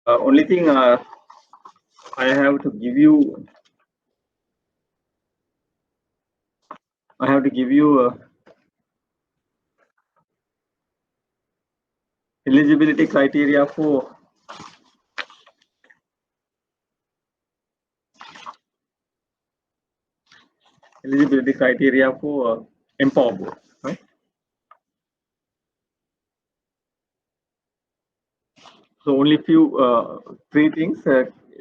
Only thing I have to give you. Eligibility criteria for Empower Board, right? So only few three things.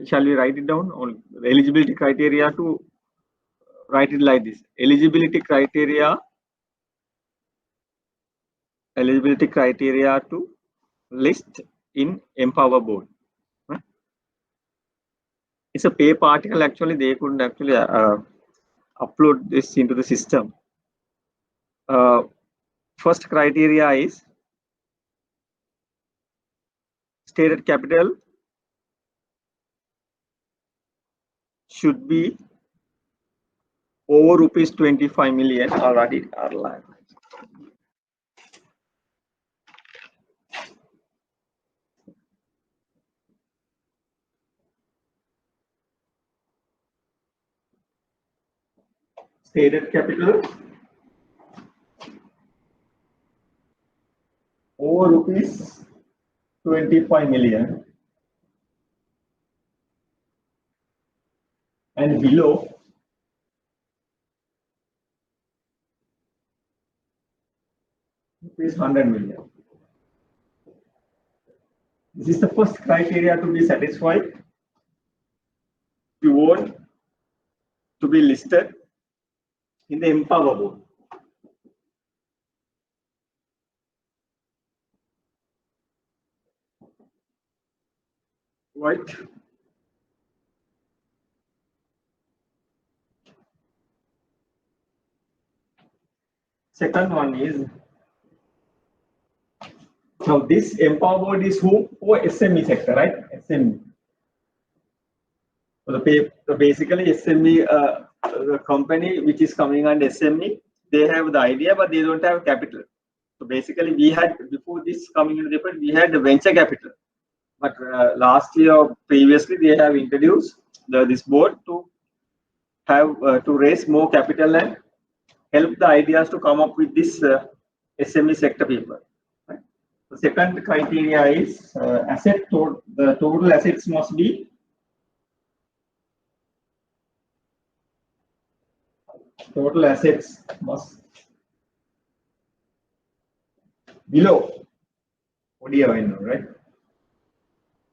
Shall we write it down? On the eligibility criteria to write it like this: eligibility criteria to list in Empower Board. Right? It's a paper article. Actually, they couldn't actually upload this into the system. First criteria is stated capital should be over rupees 25 million already. Stated capital over rupees 25 million and below rupees 100 million. This is the first criteria to be satisfied. You want to be listed in the Empower Board. Right. Second one is, now this Empower Board is who? For SME sector, right? SME. So basically SME, the company which is coming under SME, they have the idea, but they don't have capital. So basically, we had, before this coming into the effect, we had the venture capital. But last year or previously, they have introduced this board to have to raise more capital and help the ideas to come up with this SME sector people. Right? The second criteria is the total assets must be below ODI, right?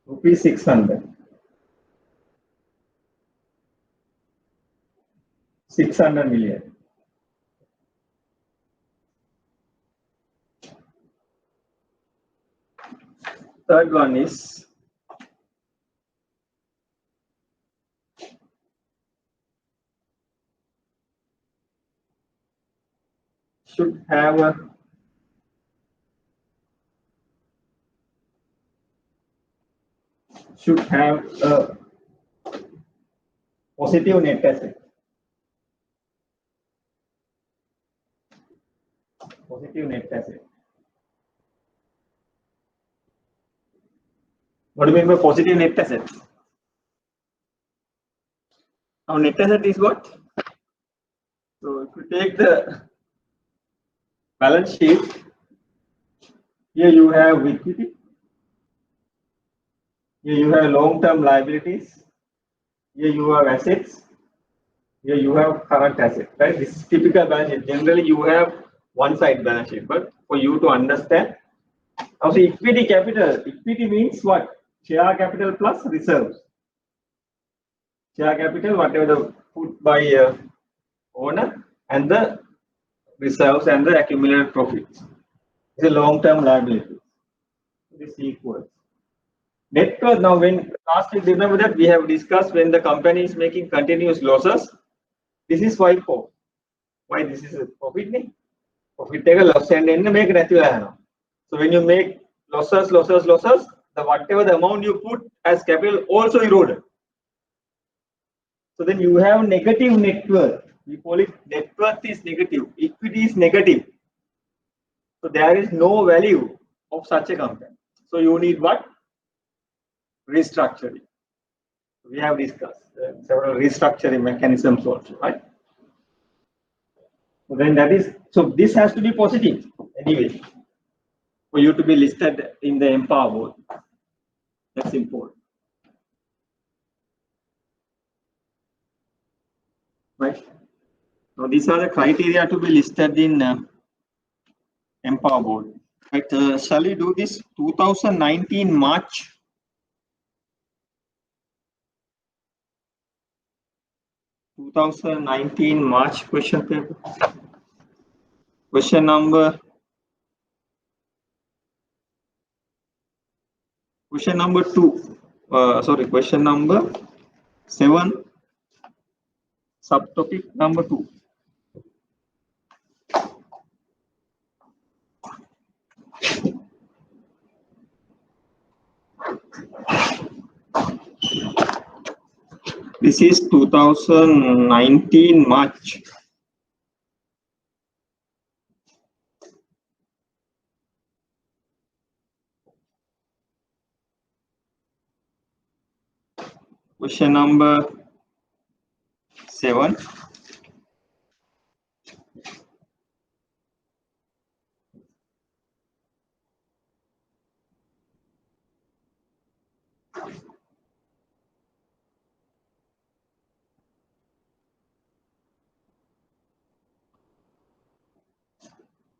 Rupees 600 million. Third one is should have a positive net asset. Positive net asset. What do you mean by positive net asset? Now net asset is what? So if you take the balance sheet, here you have equity, here you have long-term liabilities, here you have assets, here you have current asset, right? This is typical balance sheet. Generally, you have one side balance sheet, but for you to understand, now see equity capital. Equity means what? Share capital plus reserves. Share capital, whatever the put by owner, and the reserves and the accumulated profits. It's a long-term liability. This equals net worth. Now, when last week, remember that we have discussed when the company is making continuous losses, this is why for. Why this is a profit? Profit take a loss and then make natural. So when you make losses, the whatever the amount you put as capital also eroded. So then you have negative net worth. We call it net worth is negative, equity is negative. So there is no value of such a company. So you need what? restructuring. We have discussed several restructuring mechanisms also, right? So then that is, so this has to be positive anyway for you to be listed in the Empower board. That's important, right? So these are the criteria to be listed in Empower board. Right? Shall we do this 2019 March? March question paper. Question number 2. Sorry, question number 7. Subtopic number 2. This is 2019 March. Question number 7.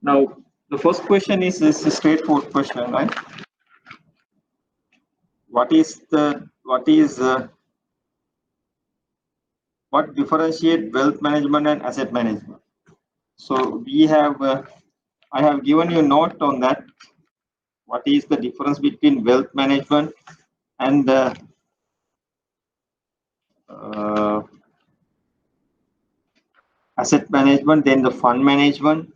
Now, the first question is a straightforward question, right? What differentiate wealth management and asset management? So we have, I have given you a note on that. What is the difference between wealth management and asset management, then the fund management,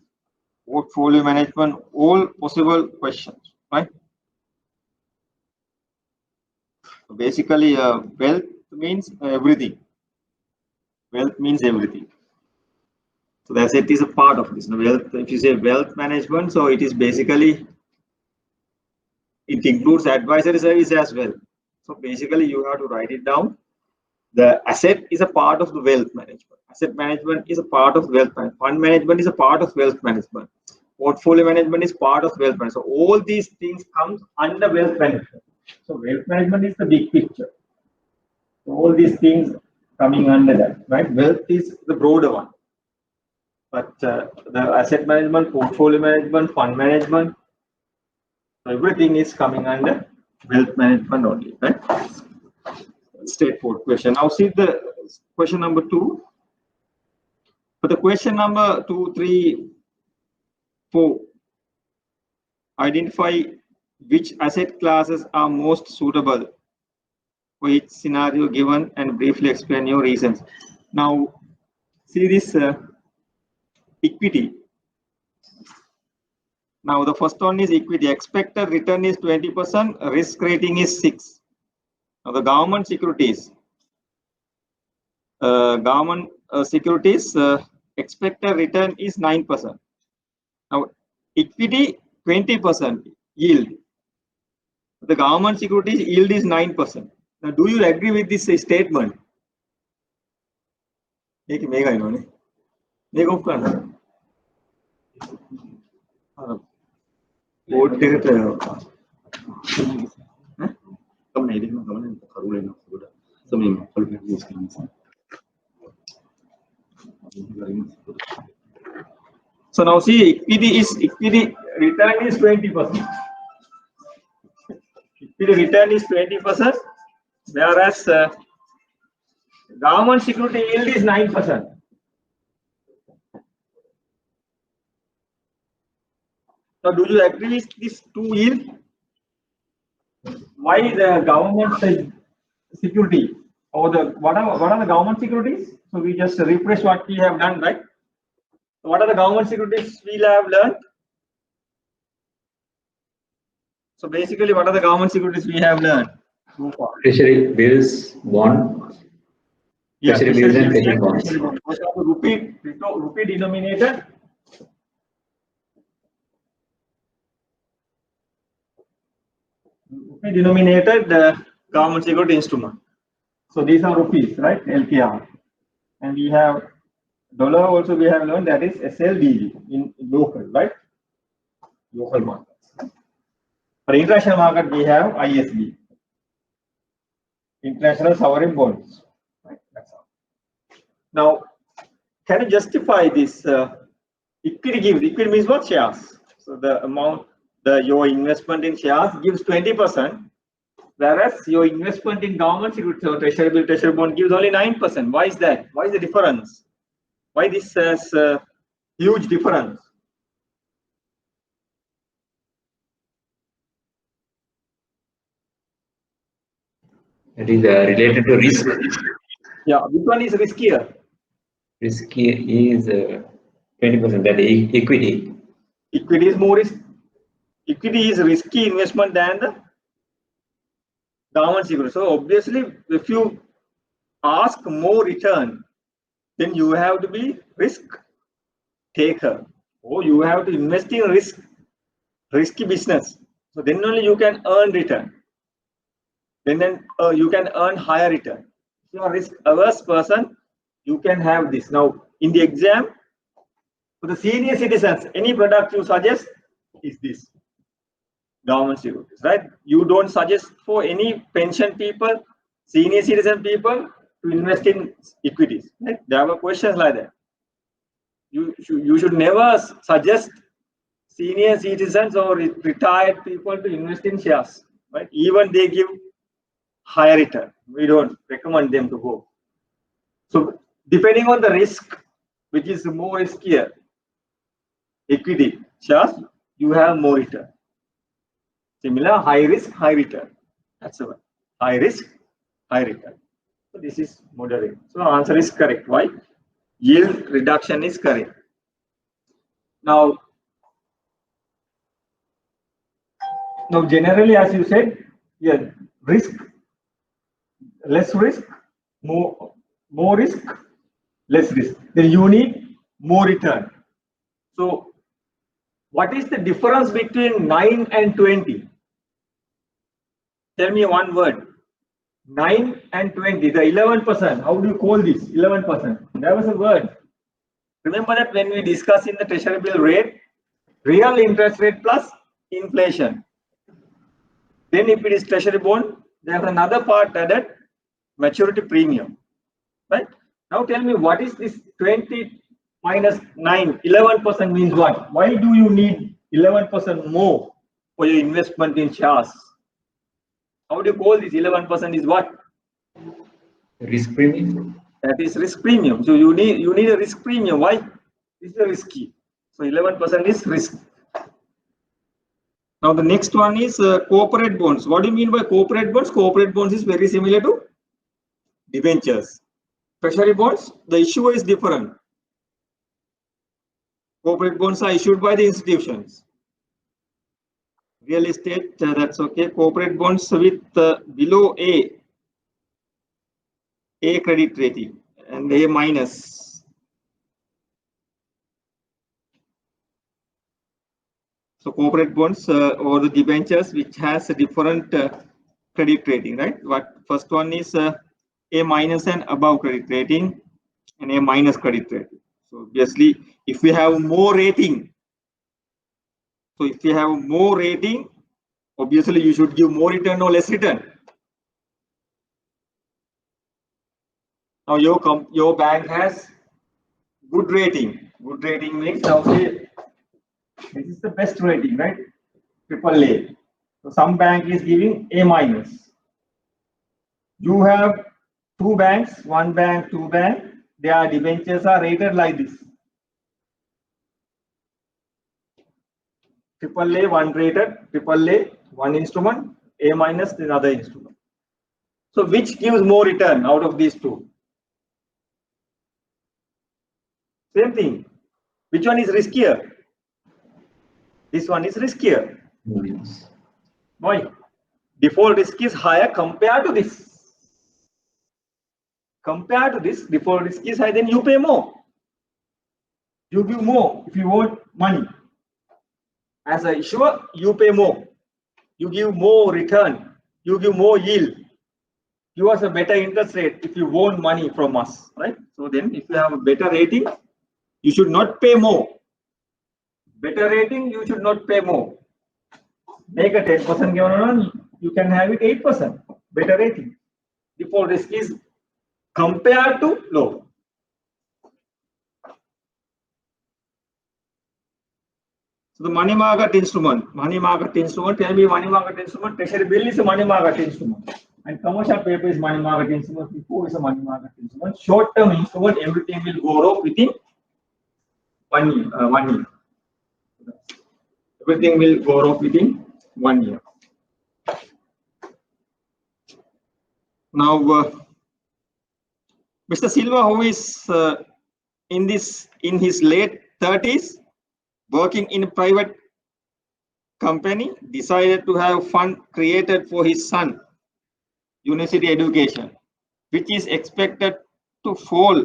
portfolio management, all possible questions, right? So basically, wealth means everything. Wealth means everything. So the asset is a part of this. Wealth, if you say wealth management, so it is basically, it includes advisory service as well. So basically, you have to write it down. The asset is a part of the wealth management. Asset management is a part of wealth management. Fund management is a part of wealth management. Portfolio management is part of wealth management. So all these things come under wealth management. So wealth management is the big picture. So all these things coming under that, right? Wealth is the broader one. But the asset management, portfolio management, fund management, everything is coming under wealth management only, right? Straightforward question. Now see the question number 2. For the question number 2, 3, 4, identify which asset classes are most suitable for each scenario given and briefly explain your reasons. Now see this equity. Now the first one is equity. Expected return is 20%, risk rating is 6. Now the government securities, expected return is 9%. Now equity 20% yield. The government securities yield is 9%. Now do you agree with this statement? So now see, equity return is 20%. Equity return is 20%, whereas government security yield is 9%. Now, do you agree with these two yield? Why the government security or the what are the government securities? So we just refresh what we have done, right? What are the government securities we have learned? So basically, what are the government securities we have learned? Treasury bills, bond. Yeah, treasury bills and treasury bonds. Rupee denominated. Rupee denominated government security instrument. So these are rupees, right? LKR. And we have dollar also we have learned, that is SLDG in local, right? Local markets. For international market, we have ISB, international sovereign bonds. Right? That's all. Now, can you justify this equity gives? Equity means what? Shares. So the amount, your investment in shares gives 20%, whereas your investment in government security or treasury bill, treasury bond gives only 9%. Why is that? Why is the difference? Why this has huge difference? It is related to risk. Yeah, which one is riskier? Risky is 20%. That equity. Equity is more risk. Equity is risky investment than the government security. So obviously, if you ask more return, then you have to be risk taker, or you have to invest in risky business. So then only you can earn return. Then you can earn higher return. If you are risk averse person, you can have this. Now in the exam, for the senior citizens, any product you suggest is this government securities, right? You don't suggest for any pension people, senior citizen people to invest in equities. Right? There are questions like that. You should never suggest senior citizens or retired people to invest in shares, right? Even they give higher return, we don't recommend them to go. So depending on the risk, which is more riskier, equity shares, you have more return. Similar, high risk, high return. That's the one. High risk, high return. So this is moderate. So answer is correct. Why? Yield reduction is correct. Now generally, as you said, yeah, risk, less risk, more risk, less risk. Then you need more return. So what is the difference between 9 and 20? Tell me one word. 9 and 20, the 11%. How do you call this? 11%. There was a word. Remember that when we discuss in the treasury bill rate, real interest rate plus inflation. Then if it is treasury bond, there's another part added, maturity premium. Right? Now tell me, what is this 20 minus 9? 11% means what? Why do you need 11% more for your investment in shares? How do you call this? 11% is what? Risk premium. That is risk premium. So you need a risk premium. Why? This is risky. So 11% is risk. Now the next one is corporate bonds. What do you mean by corporate bonds? Corporate bonds is very similar to debentures. Treasury bonds, the issuer is different. Corporate bonds are issued by the institutions. Real estate, that's okay. Corporate bonds with below A credit rating and A minus. So corporate bonds or the debentures which has a different credit rating, right? What first one is A minus and above credit rating and A minus credit rating. So obviously, if we have more rating, obviously you should give more return or less return. Now your bank has good rating. Good rating means now say this is the best rating, right? AAA. So some bank is giving A minus. You have two banks, one bank, two bank. Their debentures are rated like this. AAA one rated, AAA one instrument, A minus another instrument. So which gives more return out of these two? Same thing. Which one is riskier? This one is riskier. Yes. Why? Default risk is higher compared to this. Compared to this, default risk is higher, then you pay more. You give more if you want money. As an issuer, you pay more. You give more return. You give more yield. give us a better interest rate if you want money from us, right? So then if you have a better rating, you should not pay more. Better rating, you should not pay more. Make a 10% given, you can have it 8%. Better rating. Default risk is compared to low. So the money market instrument, tell me money market instrument, treasury bill is a money market instrument. And commercial paper is money market instrument, FIFO is a money market instrument. Short term instrument, everything will go up within 1 year. Everything will go up within 1 year. Now, Mr. Silva, who is in his late 30s, working in a private company, decided to have fund created for his son university education, which is expected to fall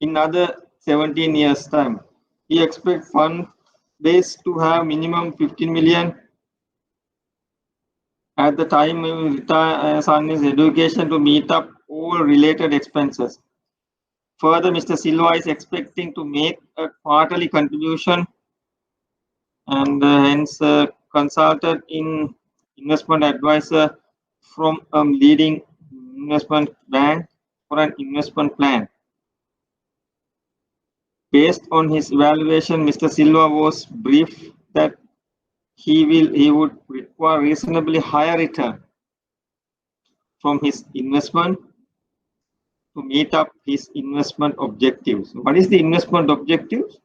in another 17 years time. He expects fund base to have minimum 15 million at the time he retire son his education to meet up all related expenses. Further, Mr. Silva is expecting to make a quarterly contribution and hence consulted in investment advisor from a leading investment bank for an investment plan. Based on his evaluation, Mr. Silva was briefed that he would require reasonably higher return from his investment to meet up his investment objectives. What is the investment objectives?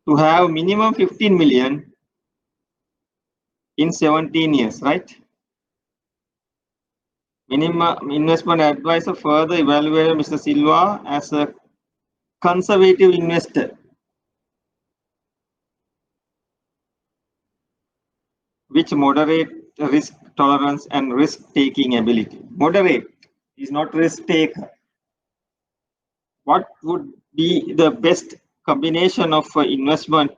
To have minimum 15 million in 17 years, right? Minimum investment advisor further evaluated Mr. Silva as a conservative investor, which moderate risk tolerance and risk taking ability. Moderate is not risk taker. What would be the best combination of investment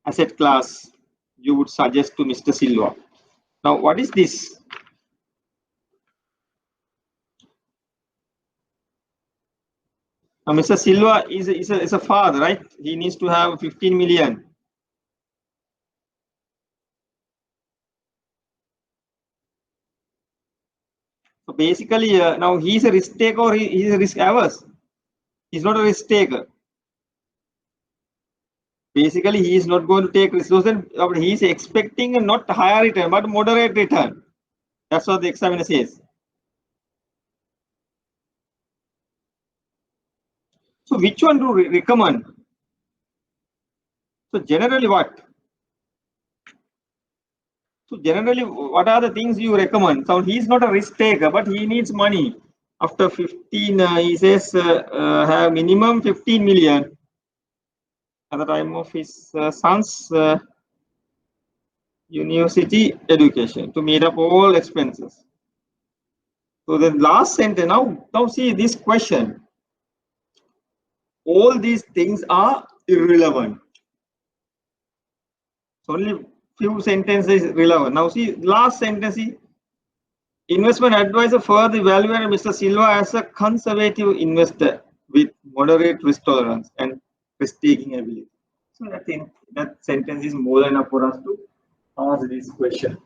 asset class you would suggest to Mr. Silva? Now, what is this? Now, Mr. Silva is a father, right? He needs to have 15 million. So basically, now he's a risk taker or he's a risk averse. He's not a risk taker. Basically, he is not going to take risks. So then he is expecting a not higher return, but moderate return. That's what the examiner says. So which one do we recommend? So generally what? So generally, what are the things you recommend? So he is not a risk taker, but he needs money. After 15, he says have minimum 15 million at the time of his son's university education to meet up all expenses. So the last sentence, now see this question. All these things are irrelevant. So only few sentences relevant. Now see last sentence. Investment advisor further evaluated Mr. Silva as a conservative investor with moderate risk tolerance and risk-taking ability. So I think that sentence is more than enough for us to answer this question.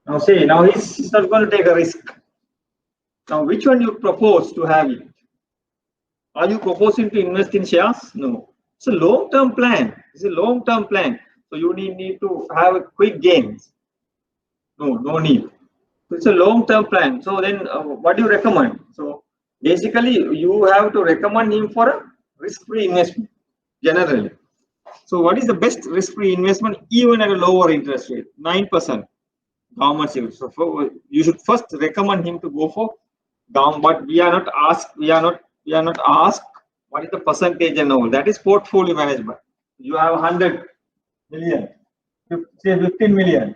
Now say, now he's not going to take a risk. Now which one you propose to have it? Are you proposing to invest in shares? No. It's a long-term plan. It's a long-term plan. So you need to have a quick gains. No need. So it's a long-term plan. So then what do you recommend? So basically you have to recommend him for a risk-free investment generally. So what is the best risk-free investment even at a lower interest rate? 9% government savings. So you should first recommend him to go for government, but we are not asked what is the percentage and all. That is portfolio management. You have 100 million, say 15 million.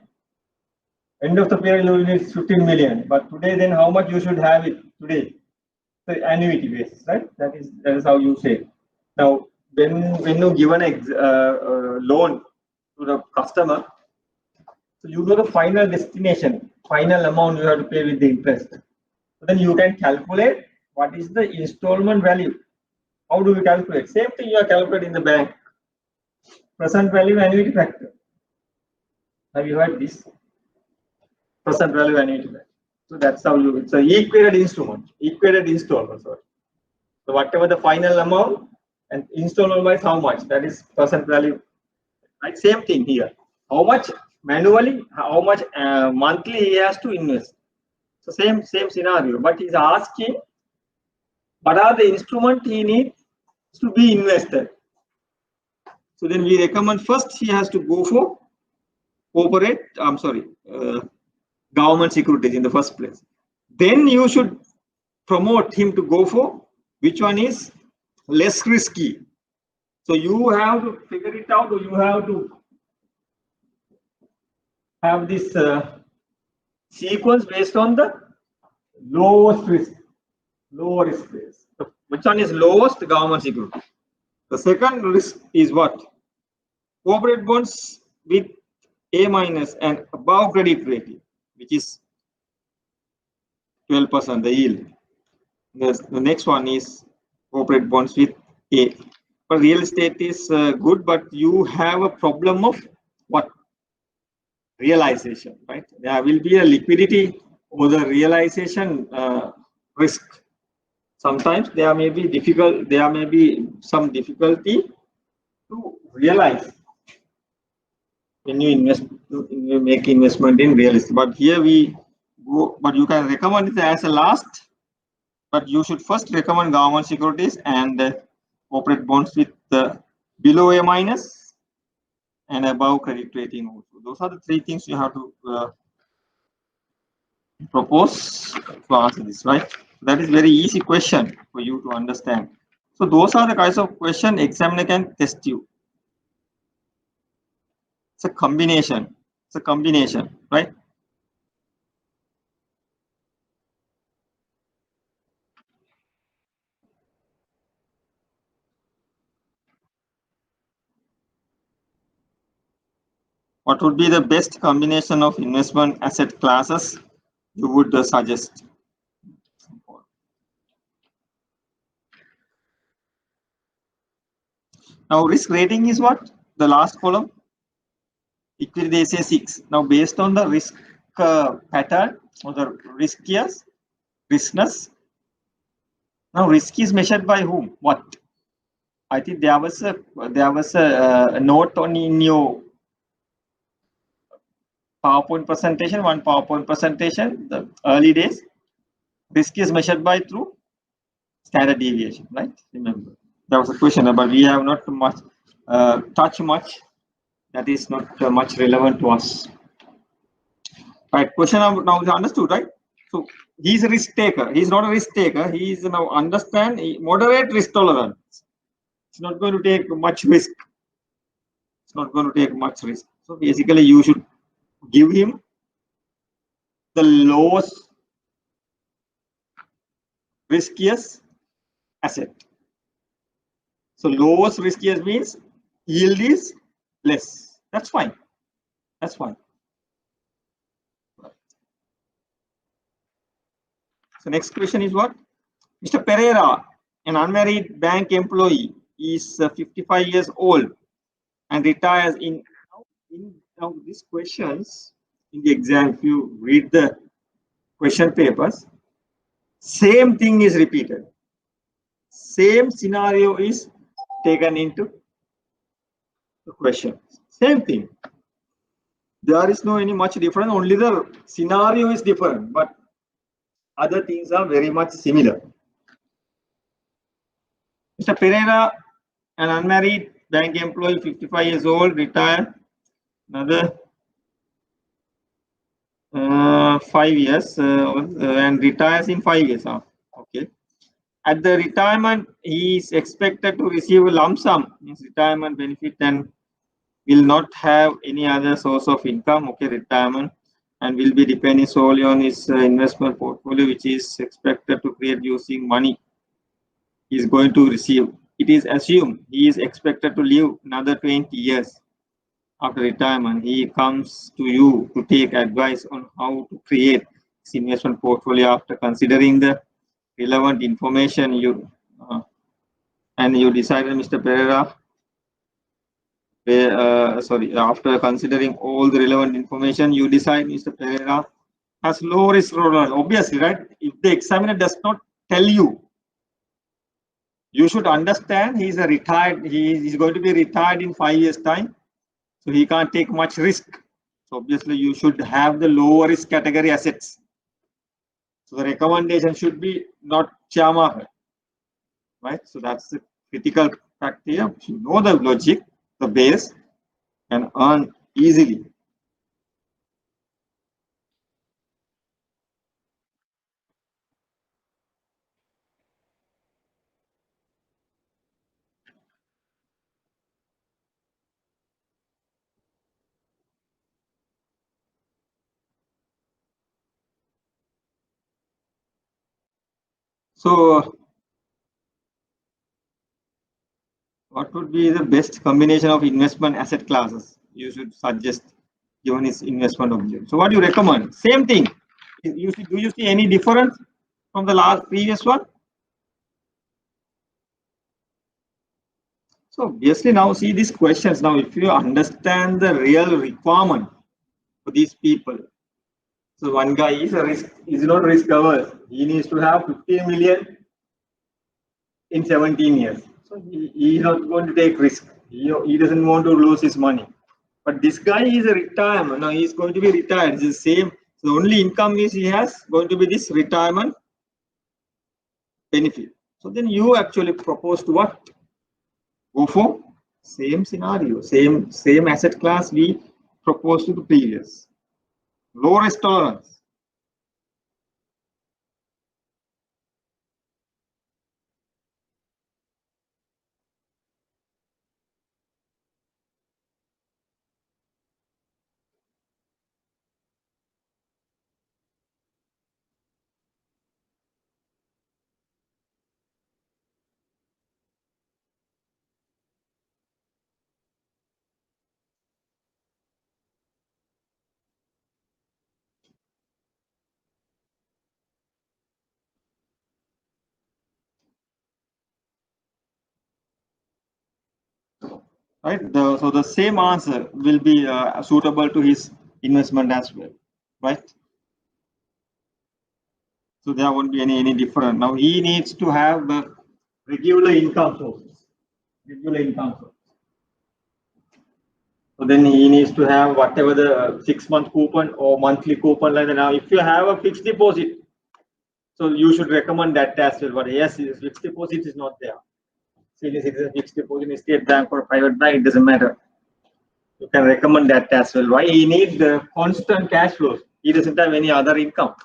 End of the period you will need 15 million. But today then how much you should have it today? So annuity basis, right? That is how you say. Now when you give an loan to the customer, so you know the final destination, final amount you have to pay with the interest. Then you can calculate what is the installment value. How do we calculate? Same thing you are calculating in the bank. Present value annuity factor. Have you heard this? Present value annuity factor. So that's how you, it's an equated instrument, equated installment. Sorry. So whatever the final amount and installment wise how much, that is present value. Right? Same thing here. How much manually, how much monthly he has to invest. So same scenario, but he's asking what are the instruments he needs to be invested. So then we recommend first he has to go for corporate, government securities in the first place. Then you should promote him to go for which one is less risky. So you have to figure it out, or you have to have this sequence based on the lowest risk, low risk base. So which one is lowest? Government security. The second risk is what? Corporate bonds with A- and above credit rating, which is 12% the yield. The next one is corporate bonds with A. But real estate is good, but you have a problem of what? Realization, right? There will be a liquidity or the realization risk. Sometimes there may be some difficulty to realize when you invest, you make investment in real estate. But here we go, but you can recommend it as a last, but you should first recommend government securities and corporate bonds with below A- and above credit rating also. Those are the three things you have to propose to answer this, right? That is very easy question for you to understand. So those are the kinds of question examiner can test you. It's a combination. It's a combination, right? What would be the best combination of investment asset classes you would suggest? Now risk rating is what? The last column. Equity they say 6. Now based on the risk pattern or the riskness. Now risk is measured by whom? What? I think there was a note on in your PowerPoint presentation, one PowerPoint presentation, the early days. Risk is measured by through standard deviation, right? Remember, that was a question, but we have not much touch much. That is not much relevant to us. Right? Question now is understood, right? So he's a risk taker. He's not a risk taker. He is now understand moderate risk tolerance. It's not going to take much risk. It's not going to take much risk. So basically, you should give him the lowest riskiest asset. So lowest riskiest means yield is less. That's fine. That's fine. So next question is what? Mr. Pereira, an unmarried bank employee, is 55 years old and retires in now these questions in the exam. If you read the question papers, same thing is repeated. Same scenario is taken into the question. Same thing. There is no any much different. Only the scenario is different, but other things are very much similar. Mr. Pereira, an unmarried bank employee, 55 years old, retired another 5 years and retires in 5 years. Okay. At the retirement, he is expected to receive a lump sum, means retirement benefit, and will not have any other source of income. Okay, retirement, and will be depending solely on his investment portfolio, which is expected to create using money he is going to receive. It is assumed he is expected to live another 20 years. After retirement, he comes to you to take advice on how to create investment portfolio after considering the relevant information and you decided, Mr. Pereira, after considering all the relevant information, you decide Mr. Pereira has low risk tolerance. Obviously, right? If the examiner does not tell you, you should understand he is going to be retired in 5 years' time, so he can't take much risk. So obviously, you should have the lower risk category assets. So the recommendation should be not share market, right? So that's the critical fact here. If you know the logic, the base, can earn easily. So what would be the best combination of investment asset classes you should suggest given his investment objective? So what do you recommend? Same thing. Do you see any difference from the previous one? So obviously now see these questions. Now if you understand the real requirement for these people, so one guy is not risk averse. He needs to have 15 million in 17 years. So he is not going to take risk. He doesn't want to lose his money. But this guy is a retirement. Now he's going to be retired. It's the same. So the only income is he has going to be this retirement benefit. So then you actually propose to what? Go for same scenario, same asset class we proposed to the previous. Low risk tolerance. Right. So the same answer will be suitable to his investment as well, right? So there won't be any different. Now he needs to have the regular income sources. Regular income sources. So then he needs to have whatever the 6-month coupon or monthly coupon like that. Now if you have a fixed deposit, so you should recommend that as well. But yes, fixed deposit is not there. Senior citizen fixed deposit in State Bank or private bank, it doesn't matter. You can recommend that as well. Why? He needs the constant cash flows. He doesn't have any other income.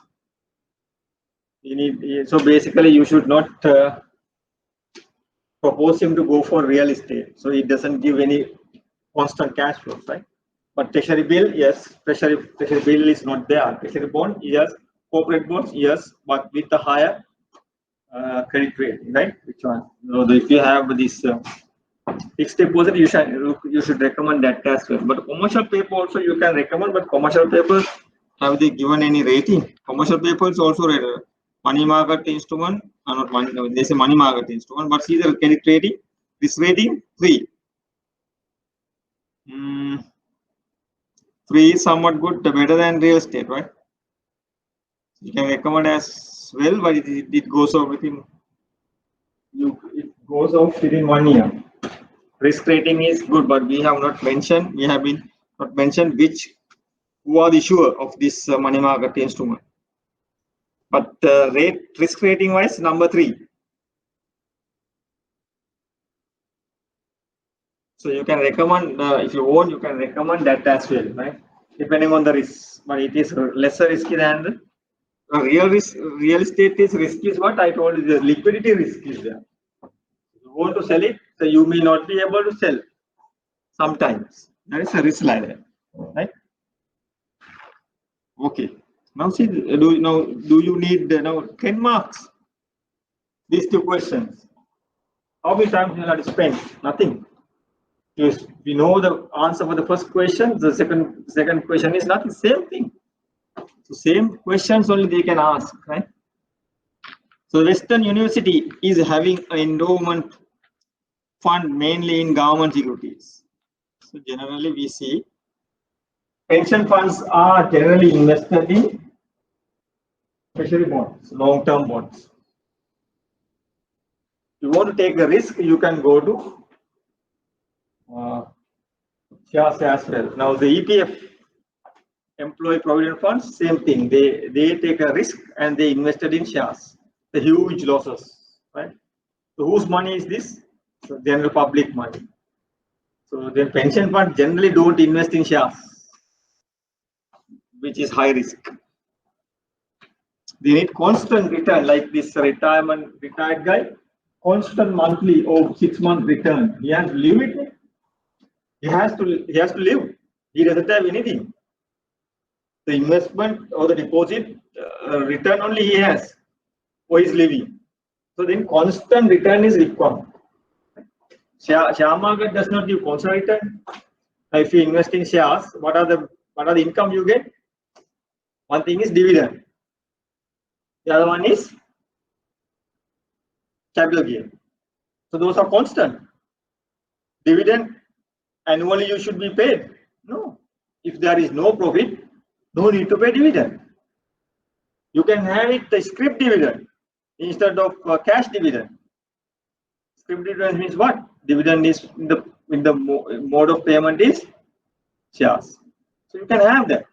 So basically you should not propose him to go for real estate. So it doesn't give any constant cash flows, right? But treasury bill, yes, treasury bill is not there. Treasury bond, yes. Corporate bonds, yes, but with the higher credit rating, right? Which one? So if you have this fixed deposit, you should recommend that as well. But commercial paper also you can recommend, but commercial papers, have they given any rating? Commercial paper is also money market instrument, not money. They say money market instrument, but see the credit rating. This rating 3. 3 is somewhat good, better than real estate, right? You can recommend as well, but it goes off within. It goes off within 1 year. Risk rating is good, but we have not mentioned. We have been not mentioned who are the issuer of this money market instrument. But risk rating wise, number 3. So you can recommend if you own, you can recommend that as well, right? Depending on the risk, but it is lesser risky than the real risk. Real estate is risk is what I told you. The liquidity risk is there. You want to sell it, so you may not be able to sell. Sometimes there is a risk like that, right? Okay. Now see, do you need now 10 marks? These 2 questions. How many times you have to spend? Nothing. Yes, we know the answer for the first question. The second question is nothing. Same thing. So same questions only they can ask, right? So Western University is having an endowment fund mainly in government securities. So generally we see pension funds are generally invested in treasury bonds, long-term bonds. If you want to take a risk, you can go to shares as well. Now the EPF, employee provident funds, same thing. They take a risk and they invested in shares. The huge losses, right? So whose money is this? So general public money. So the pension fund generally don't invest in shares, which is high risk. They need constant return, like this retired guy, constant monthly or 6-month return. He has to live it. He has to live. He doesn't have anything. The investment or the deposit return only he has for his living. So then constant return is required. Share market does not give constant return. If you invest in shares, what are the income you get? One thing is dividend. The other one is capital gain. So those are constant. Dividend annually you should be paid. No. If there is no profit, no need to pay dividend. You can have it the scrip dividend instead of cash dividend. Scrip dividend means what? Dividend is in the mode of payment is shares. So you can have that.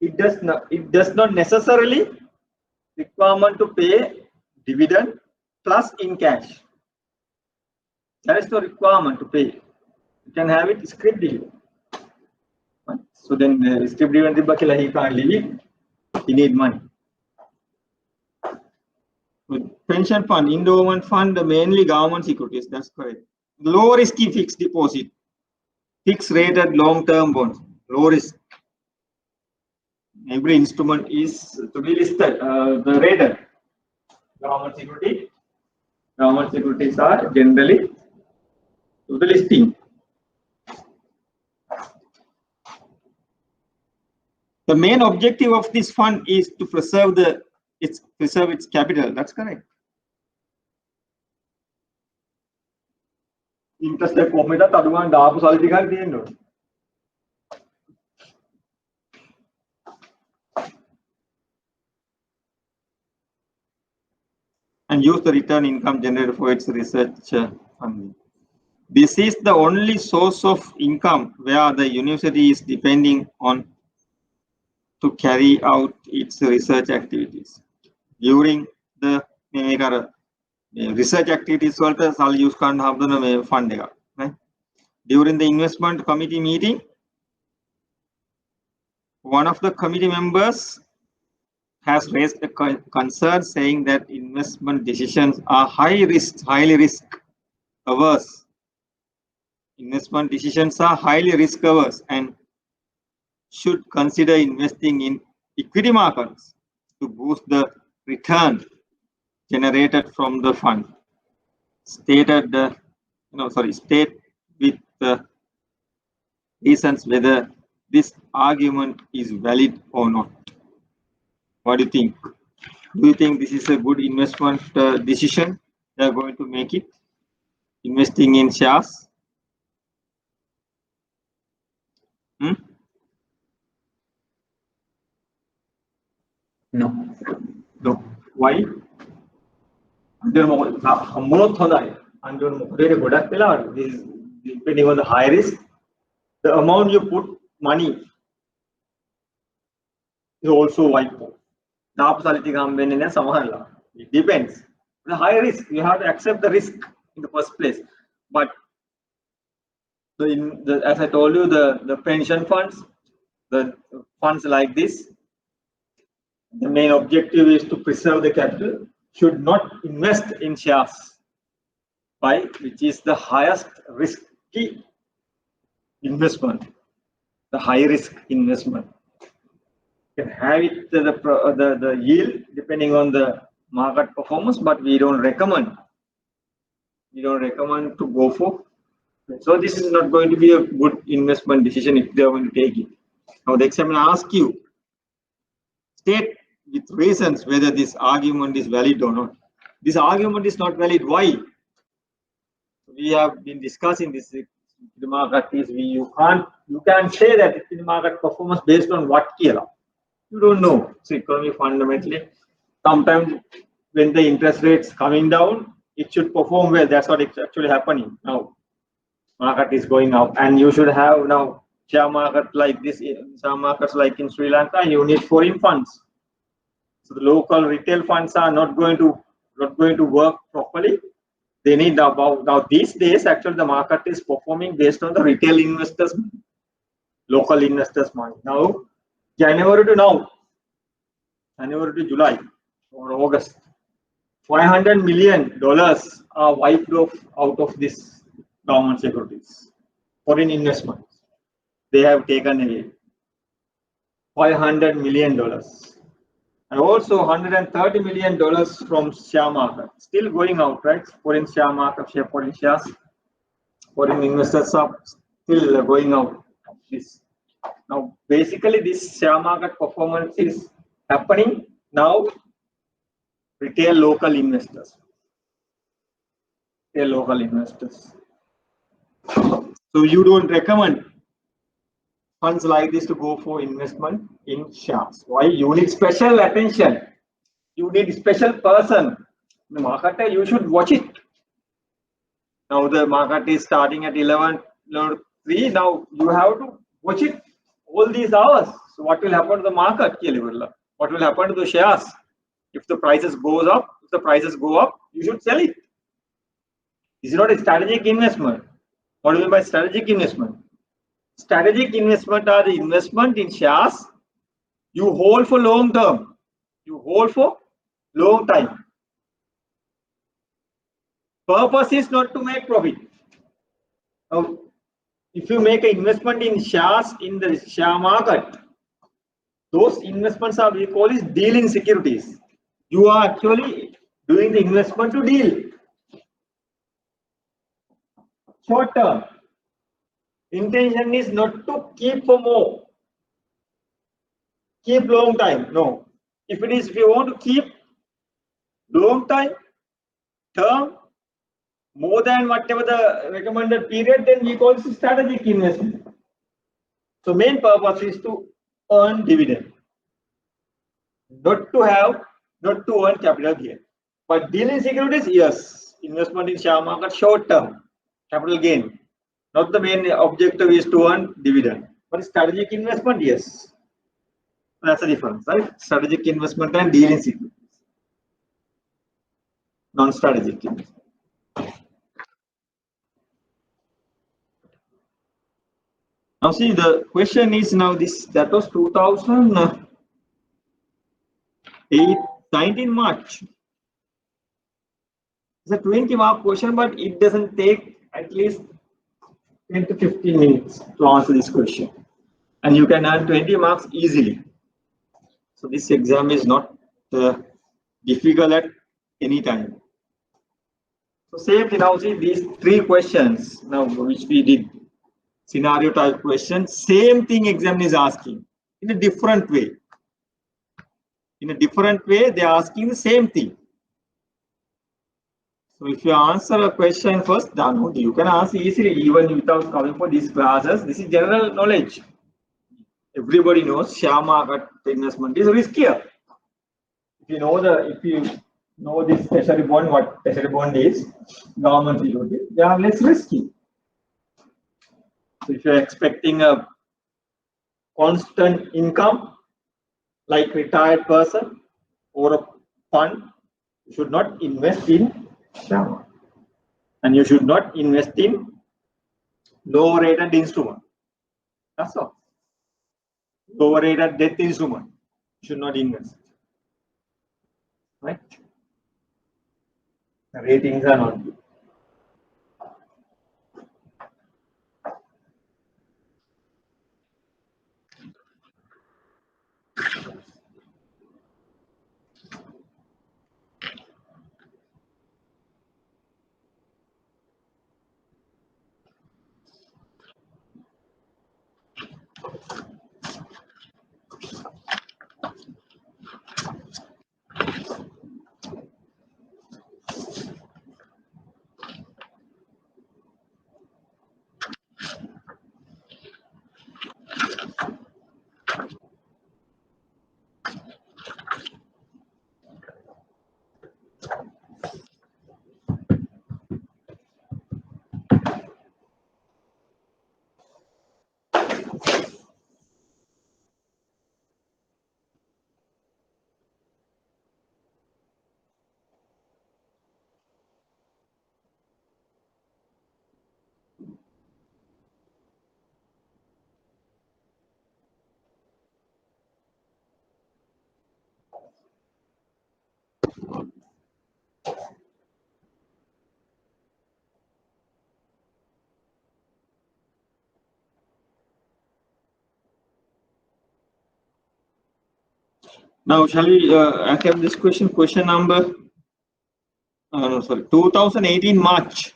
It does not necessarily requirement to pay dividend plus in cash. There is no requirement to pay. You can have it scrip dividend. So then scrip dividend he can't live it. He need money. Pension fund, endowment fund, mainly government securities. That's correct. Low risky fixed deposit, fixed rated long-term bonds, low risk. Every instrument is to be listed. The rated government security. Government securities are generally to the listing. The main objective of this fund is to preserve its capital. That's correct. Interest rate කොහොමද අඩුවන් දාපු සල්ලි ටිකක් දෙන්න ඕනේ. And use the return income generated for its research funding. This is the only source of income where the university is depending on to carry out its research activities. During the research activities, use fund. Right? During the investment committee meeting, one of the committee members has raised a concern saying that investment decisions are highly risk averse. Investment decisions are highly risk averse and should consider investing in equity markets to boost the return generated from the fund. State with the reasons whether this argument is valid or not. What do you think? Do you think this is a good investment decision? They are going to make it, investing in shares? No. No. Why? Depending on the high risk, the amount you put money is also wiped out. It depends. The high risk, you have to accept the risk in the first place. But as I told you, the pension funds, the funds like this, the main objective is to preserve the capital, should not invest in shares, which is the highest risky investment, the high risk investment. You can have it the yield depending on the market performance, but we don't recommend. We don't recommend to go for. So this is not going to be a good investment decision if they are going to take it. Now the examiner asks you, state with reasons whether this argument is valid or not. This argument is not valid. Why? We have been discussing this. The market is you can say that the market performance based on what kila. You don't know. So economy fundamentally, sometimes when the interest rates coming down, it should perform well. That's what it's actually happening now. Market is going up, and you should have now share market like this. Share markets like in Sri Lanka, you need foreign funds. So the local retail funds are not going to work properly. They need about now these days. Actually, the market is performing based on the retail investors, local investors' money. Now, January to July or August, $500 million are wiped off out of this government securities, foreign investments. They have taken away $500 million. And also $130 million from share market, still going out, right? Foreign share market, foreign shares, foreign investors are still going out. This now basically this share market performance is happening now. Retail local investors. So you don't recommend funds like this to go for investment in shares. Why? You need special attention. You need special person. The market, you should watch it. Now the market is starting at 11:03. Now you have to watch it all these hours. So what will happen to the market? What will happen to the shares? If the prices goes up, you should sell it. This is not a strategic investment. What do you mean by strategic investment? Strategic investment are the investment in shares you hold for long term. You hold for long time. Purpose is not to make profit. Now, if you make an investment in shares in the share market, those investments are we call is dealing securities. You are actually doing the investment to deal. Short term. Intention is not to keep for more. Keep long time. No. If you want to keep long time, term, more than whatever the recommended period, then we call it strategic investment. So main purpose is to earn dividend, not to earn capital gain. But dealing securities, yes, investment in share market, short term, capital gain. Not the main objective is to earn dividend. But strategic investment, yes. That's the difference, right? Strategic investment and dealing securities. Non-strategic investment. Now see, the question is now this, that was 19 March. It's a 20-mark question, but it doesn't take at least 10 to 15 minutes to answer this question. And you can earn 20 marks easily. So this exam is not difficult at any time. So same thing, now see these three questions now which we did. Scenario type question, same thing exam is asking in a different way. In a different way, they are asking the same thing. So if you answer a question first, then you can answer easily even without coming for these classes. This is general knowledge. Everybody knows share market investment is riskier. If you know this treasury bond, what treasury bond is, government security, they are less risky. So if you are expecting a constant income, like retired person or a fund, you should not invest in share market. And you should not invest in low rated instrument. That's all. Low rated debt instrument, you should not invest. Right? The ratings are not good. Now, shall we attempt this question? Question number, no, sorry, 2018 March.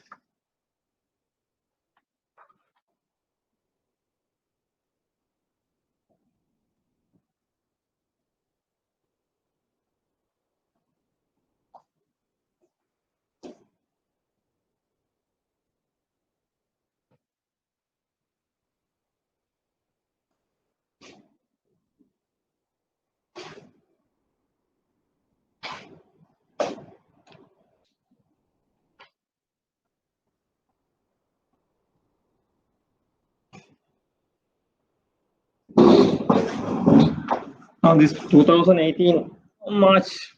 Now, this 2018 March.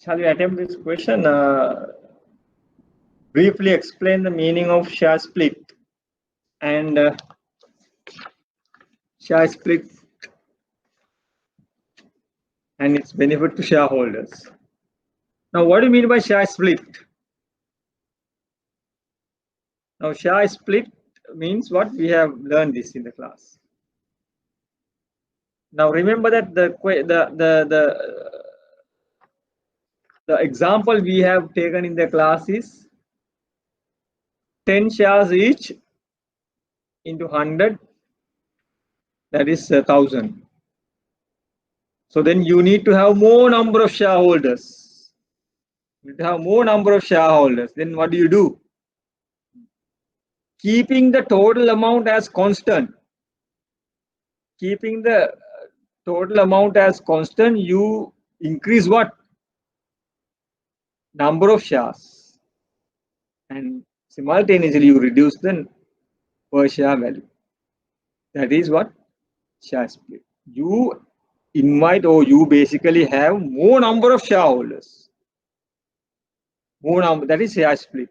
Shall we attempt this question? Briefly explain the meaning of share split and share split and its benefit to shareholders. Now, what do you mean by share split? Now, share split means what? We have learned this in the class. Now, remember that the example we have taken in the class is 10 shares each into 100, that is 1000. So then you need to have more number of shareholders. You need to have more number of shareholders. Then what do? Keeping the total amount as constant. Keeping the total amount as constant, you increase what? Number of shares. And simultaneously you reduce the per share value. That is what? Share split. You invite, or you basically have more number of shareholders. More number, that is share split.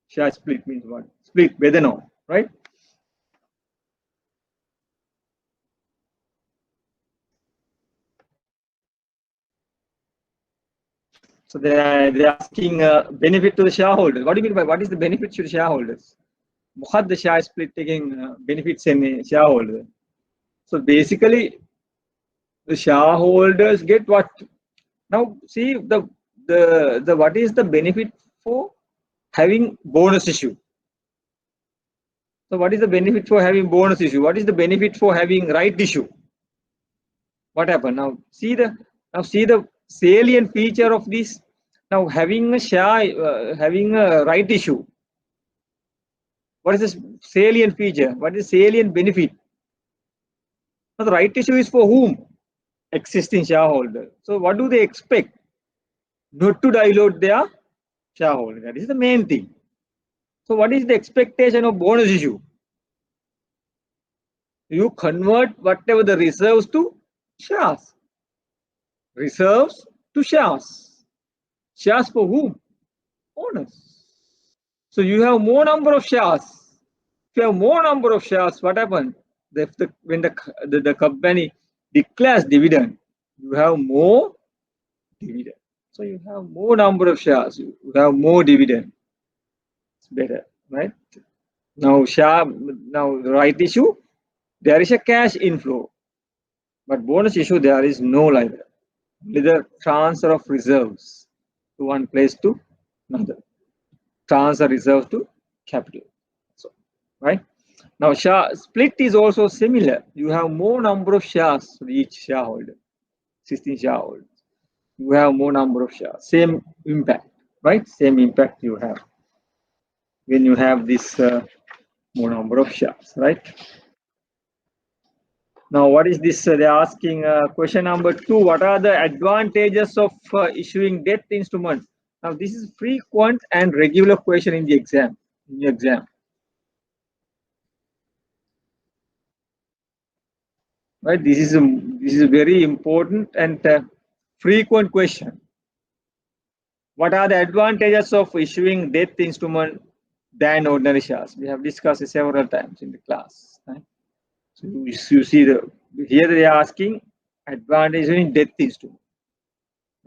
Share split means what? Split, bedano, right? So they're asking benefit to the shareholders. What do you mean by what is the benefit to the shareholders? What the share split taking benefits in shareholder? So basically, the shareholders get what? Now see the what is the benefit for having bonus issue? So what is the benefit for having bonus issue? What is the benefit for having right issue? What happened? Now see the salient feature of this. Now having a share, having a right issue. What is the salient feature? What is the salient benefit? Now the right issue is for whom? Existing shareholder. So what do they expect? Not to dilute their shareholder. That is the main thing. So what is the expectation of bonus issue? You convert whatever the reserves to shares. Reserves to shares. Shares for whom? Owners. So you have more number of shares. If you have more number of shares, what happens? When the company declares dividend, you have more dividend. So you have more number of shares, you have more dividend. It's better, right? Now right issue, there is a cash inflow, but bonus issue there is no like that. Only the transfer of reserves to one place to another. Transfer reserves to capital. So, right? Now share split is also similar. You have more number of shares for each shareholder, 16 shareholders. You have more number of shares, same impact, right? Same impact you have when you have this more number of shares, right? Now, what is this? They're asking question number 2. What are the advantages of issuing debt instrument? Now, this is frequent and regular question in the exam. Right? This is a very important and frequent question. What are the advantages of issuing debt instrument than ordinary shares? We have discussed it several times in the class. Right? So you see here they are asking advantage in debt instrument.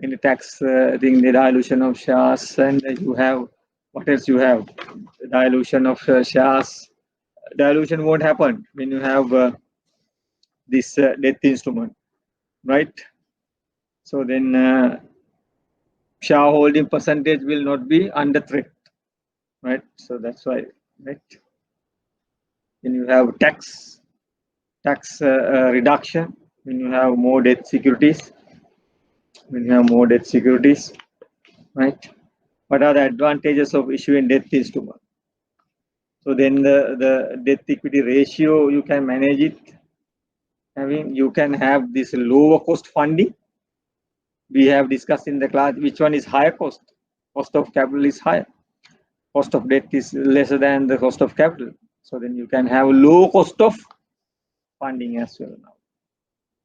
In the tax thing, the dilution of shares, and you have what else you have? The dilution of shares, dilution won't happen when you have this debt instrument, right? So then shareholding percentage will not be under threat, right? So that's why, right? When you have tax reduction, when you have more debt securities, right? What are the advantages of issuing debt instrument? So then the debt equity ratio, you can manage it. You can have this lower cost funding. We have discussed in the class which one is higher cost. Cost of capital is higher. Cost of debt is lesser than the cost of capital. So then you can have low cost of funding as well.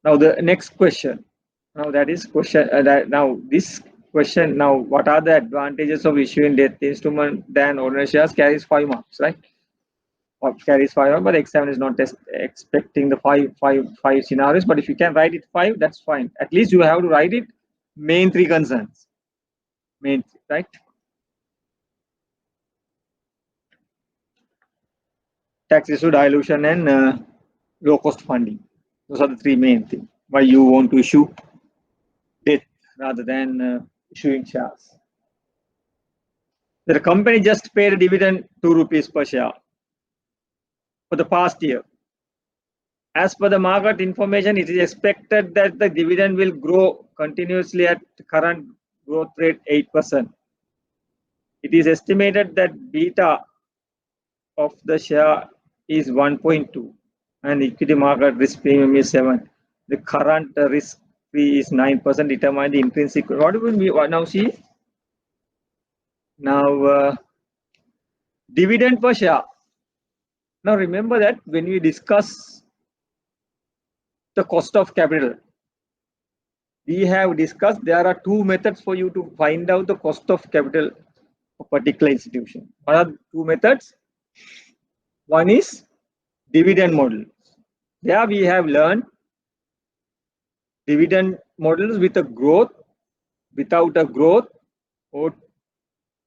Now the next question. Now that is question. Now this question. Now what are the advantages of issuing debt instrument than ordinary shares? Carries 5 marks, right? Or carries 5 marks, but the examiner is not expecting the five scenarios. But if you can write it 5, that's fine. At least you have to write it main 3 concerns. Main, right? Tax issue, dilution, and low cost funding. Those are the 3 main things. Why you want to issue debt rather than issuing shares. The company just paid a dividend 2 rupees per share for the past year. As per the market information, it is expected that the dividend will grow continuously at the current growth rate 8%. It is estimated that beta of the share is 1.2 and equity market risk premium is 7. The current risk free is 9%. Determine the intrinsic. What do we now see? Now dividend per share. Now remember that when we discuss the cost of capital, we have discussed there are 2 methods for you to find out the cost of capital of a particular institution. What are the 2 methods? One is dividend model. There we have learned dividend models with a growth, without a growth, or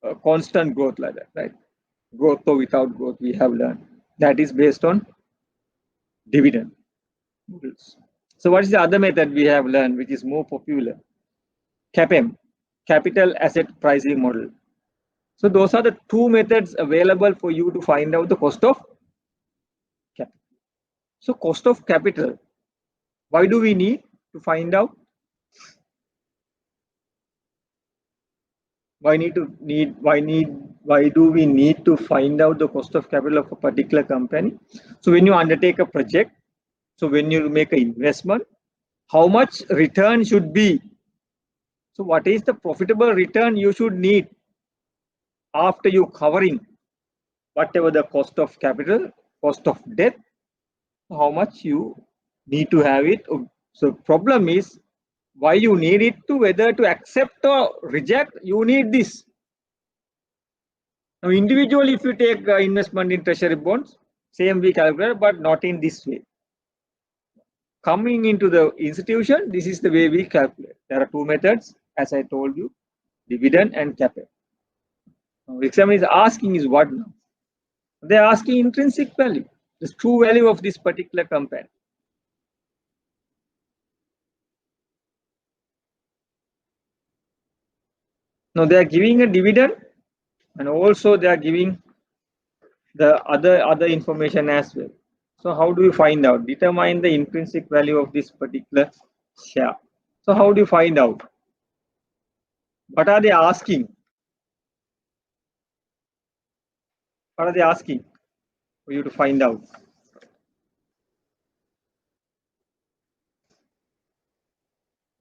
a constant growth like that, right? Growth or without growth we have learned. That is based on dividend models. So what is the other method we have learned which is more popular? CAPM, capital asset pricing model. So those are the 2 methods available for you to find out the cost of capital. So cost of capital, why do we need to find out? Why do we need to find out the cost of capital of a particular company? So when you undertake a project, so when you make an investment, how much return should be? So what is the profitable return you should need after you covering whatever the cost of capital, cost of debt, how much you need to have it? So problem is why you need it to whether to accept or reject, you need this. Now individually, if you take investment in treasury bonds, same we calculate, but not in this way. Coming into the institution, this is the way we calculate. There are 2 methods, as I told you, dividend and CAPM. Now, examiner is asking is what now? They are asking intrinsic value, the true value of this particular company. Now they are giving a dividend and also they are giving the other information as well. So how do you find out? Determine the intrinsic value of this particular share. So how do you find out? What are they asking? What are they asking for you to find out?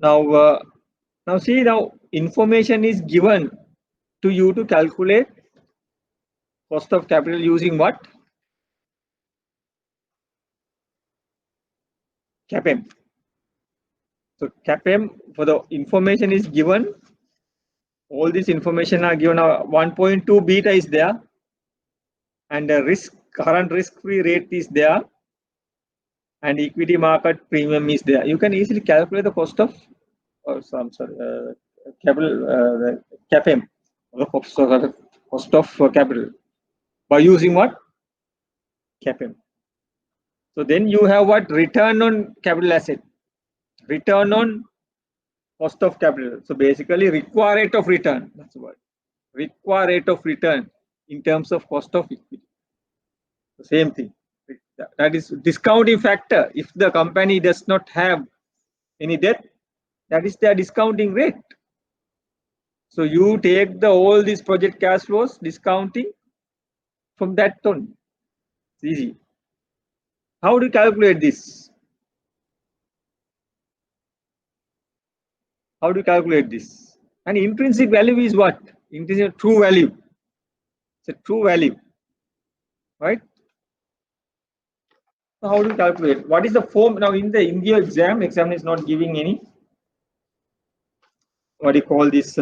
Now, see, now information is given to you to calculate cost of capital using what? CAPM. So CAPM, for the information is given, all this information are given. 1.2 beta is there, and the current risk-free rate is there, and equity market premium is there. You can easily calculate the cost of, capital, CAPM, the cost of capital by using what? CAPM. So then you have what? Return on capital asset, return on cost of capital. So basically required rate of return, that's the word. Required rate of return in terms of cost of equity. The same thing. That is discounting factor. If the company does not have any debt, that is their discounting rate. So you take all these project cash flows, discounting from that on. It's easy. How do you calculate this? How do you calculate this? And intrinsic value is what? Intrinsic true value. It's a true value, right? So how do you calculate? What is the form? Now in the India exam is not giving any, what do you call this,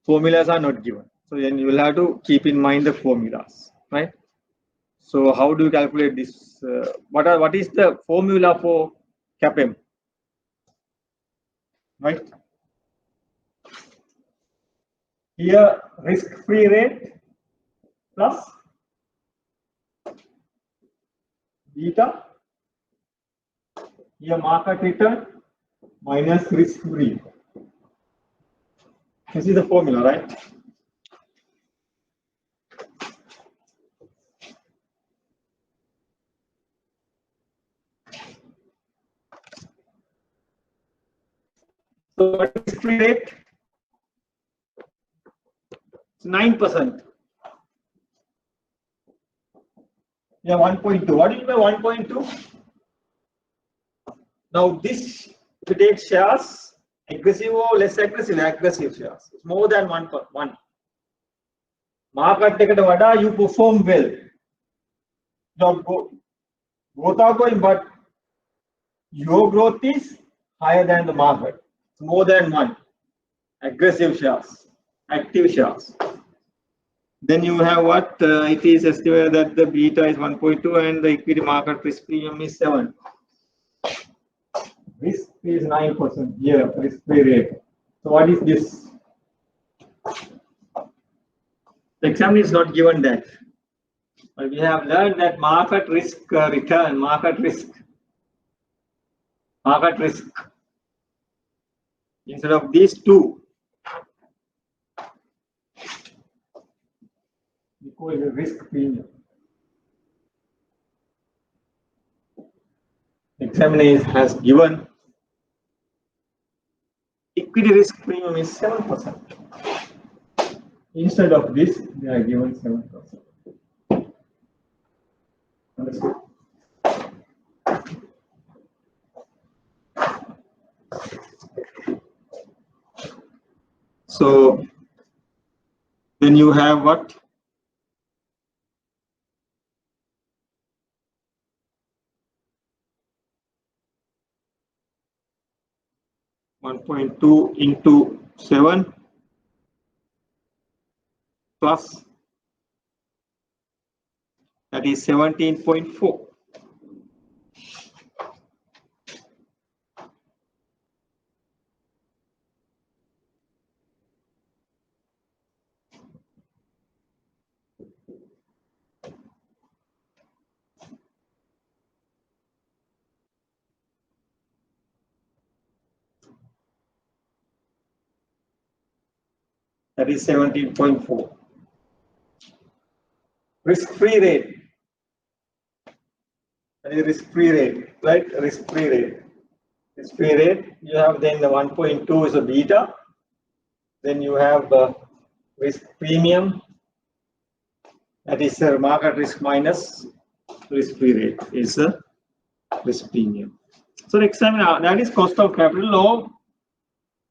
formulas are not given. So then you will have to keep in mind the formulas, right? So how do you calculate this? What is the formula for CAPM? Right? Here risk-free rate plus beta. Here market return minus risk-free. This is the formula, right? So what is risk-free rate? It's 9%. Yeah, 1.2. What do you mean by 1.2? Now this, if you take shares, aggressive or less aggressive, aggressive shares. It's more than 1 per 1. Market ticket vada, you perform well. Both are going, but your growth is higher than the market. It's more than 1. Aggressive shares, active shares. Then you have what? It is estimated that the beta is 1.2 and the equity market risk premium is 7. Risk is 9% here, risk-free rate. So what is this? The exam is not given that. But we have learned that market risk return, market risk. Instead of these two, we call it a risk premium. Examiner has given equity risk premium is 7%. Instead of this, they are given 7%. Understood? So then you have what? $1.2 into 7 plus, that is 17.4. That is 17.4. Risk-free rate. That is risk-free rate, right? Risk-free rate. Risk-free rate. You have then the 1.2 is a beta. Then you have the risk premium. That is the market risk minus risk-free rate is a risk premium. So the examiner, that is cost of capital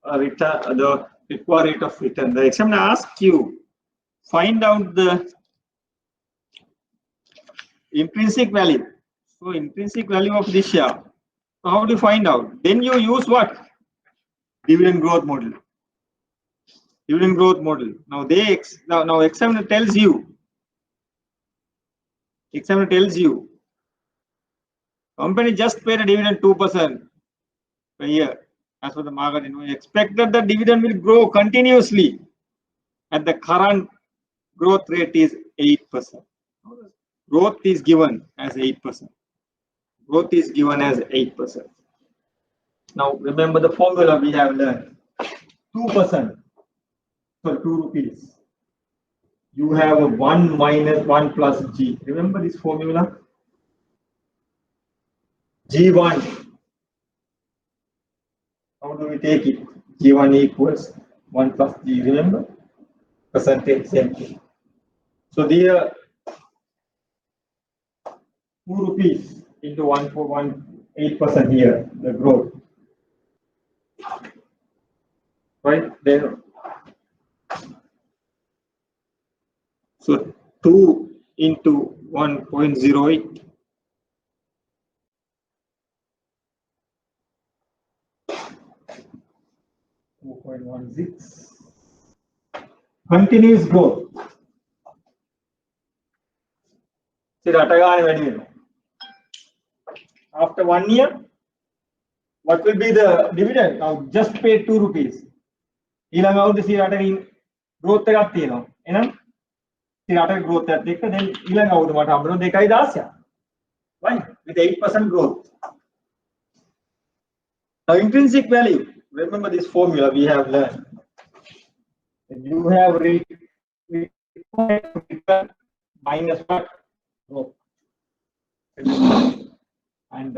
or return, the required rate of return. The examiner asks you, find out the intrinsic value. So intrinsic value of this share. So how do you find out? Then you use what? Dividend growth model. Dividend growth model. Now now examiner tells you. Examiner tells you. Company just paid a dividend 2% per year. As for the market, we expect that the dividend will grow continuously. At the current growth rate is 8%. growth is given as 8%. Growth is given as 8%. Now remember the formula we have learned. 2% for 2 rupees. You have a 1 minus 1 plus G. Remember this formula? G1. How do we take it? G1 equals 1 plus G. Remember? Percentage, same thing. So the 2 rupees into 1.8% here, the growth. Right there. So 2 into 1.08. Continuous growth. After 1 year, what will be the dividend? Now just pay 2 rupees. ඊළඟ අවුරුද්දේ growth එකක් තියෙනවා. එහෙනම් 100ට growth එකත් එක්ක then ඊළඟ අවුරුද්ද මට හම්බෙනවා 2.16. Right? With 8% growth. Now intrinsic value. Remember this formula we have learned. You have return minus what? Growth. And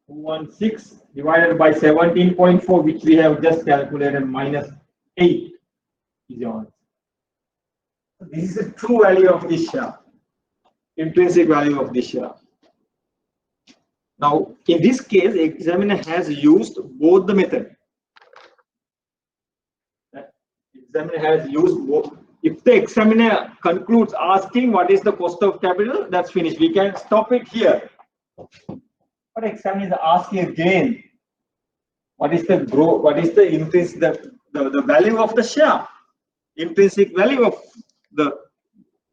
216 divided by 17.4, which we have just calculated, minus 8 is your answer. So this is the true value of this share, intrinsic value of this share. Now, in this case, examiner has used both the method. Examiner has used both. If the examiner concludes asking what is the cost of capital, that's finished. We can stop it here. But examiner is asking again, what is the growth? What is the intrinsic, the value of the share? Intrinsic value of the,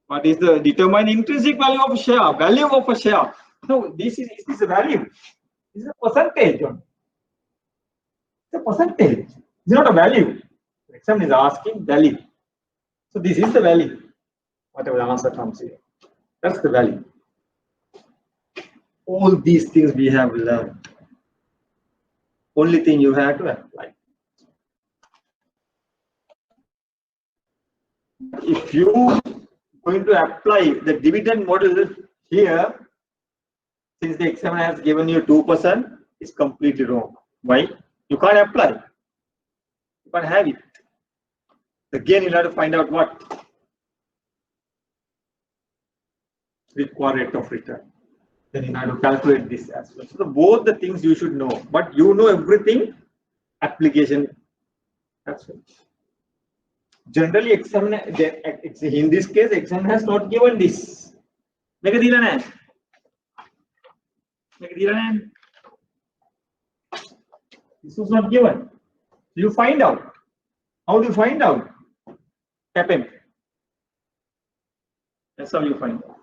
what is the determined intrinsic value of a share? Value of a share. No, this is a value. This is a percentage. It's a percentage. It's not a value. The examiner is asking value. So this is the value. Whatever the answer comes here. That's the value. All these things we have learned. Only thing you have to apply. If you going to apply the dividend model here, since the examiner has given you 2%, it's completely wrong. Why? You can't apply. You can't have it. Again, you have to find out what required rate of return. Then you have to calculate this as well. So both the things you should know, but you know everything. Application. That's it. Generally, examiner, in this case, examiner has not given this. This was not given. You find out. How do you find out? CAPM. That's how you find out.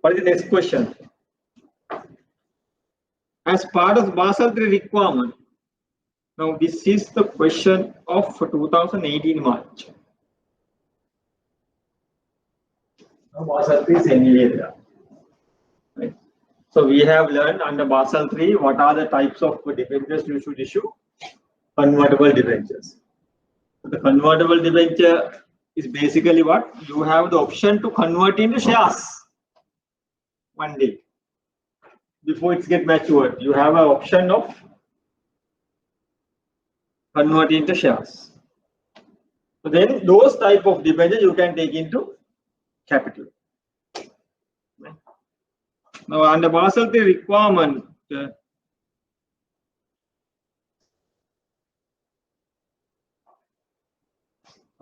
What is the next question? As part of Basel III requirement, now this is the question of 2018 March. Now Basel III is anyway there. Right? So we have learned under Basel III what are the types of debentures you should issue. Convertible debentures. So the convertible debenture is basically what? You have the option to convert into shares. One day before it's get matured, you have an option of converting into shares. So then those type of debentures you can take into capital. Now under Basel III requirement,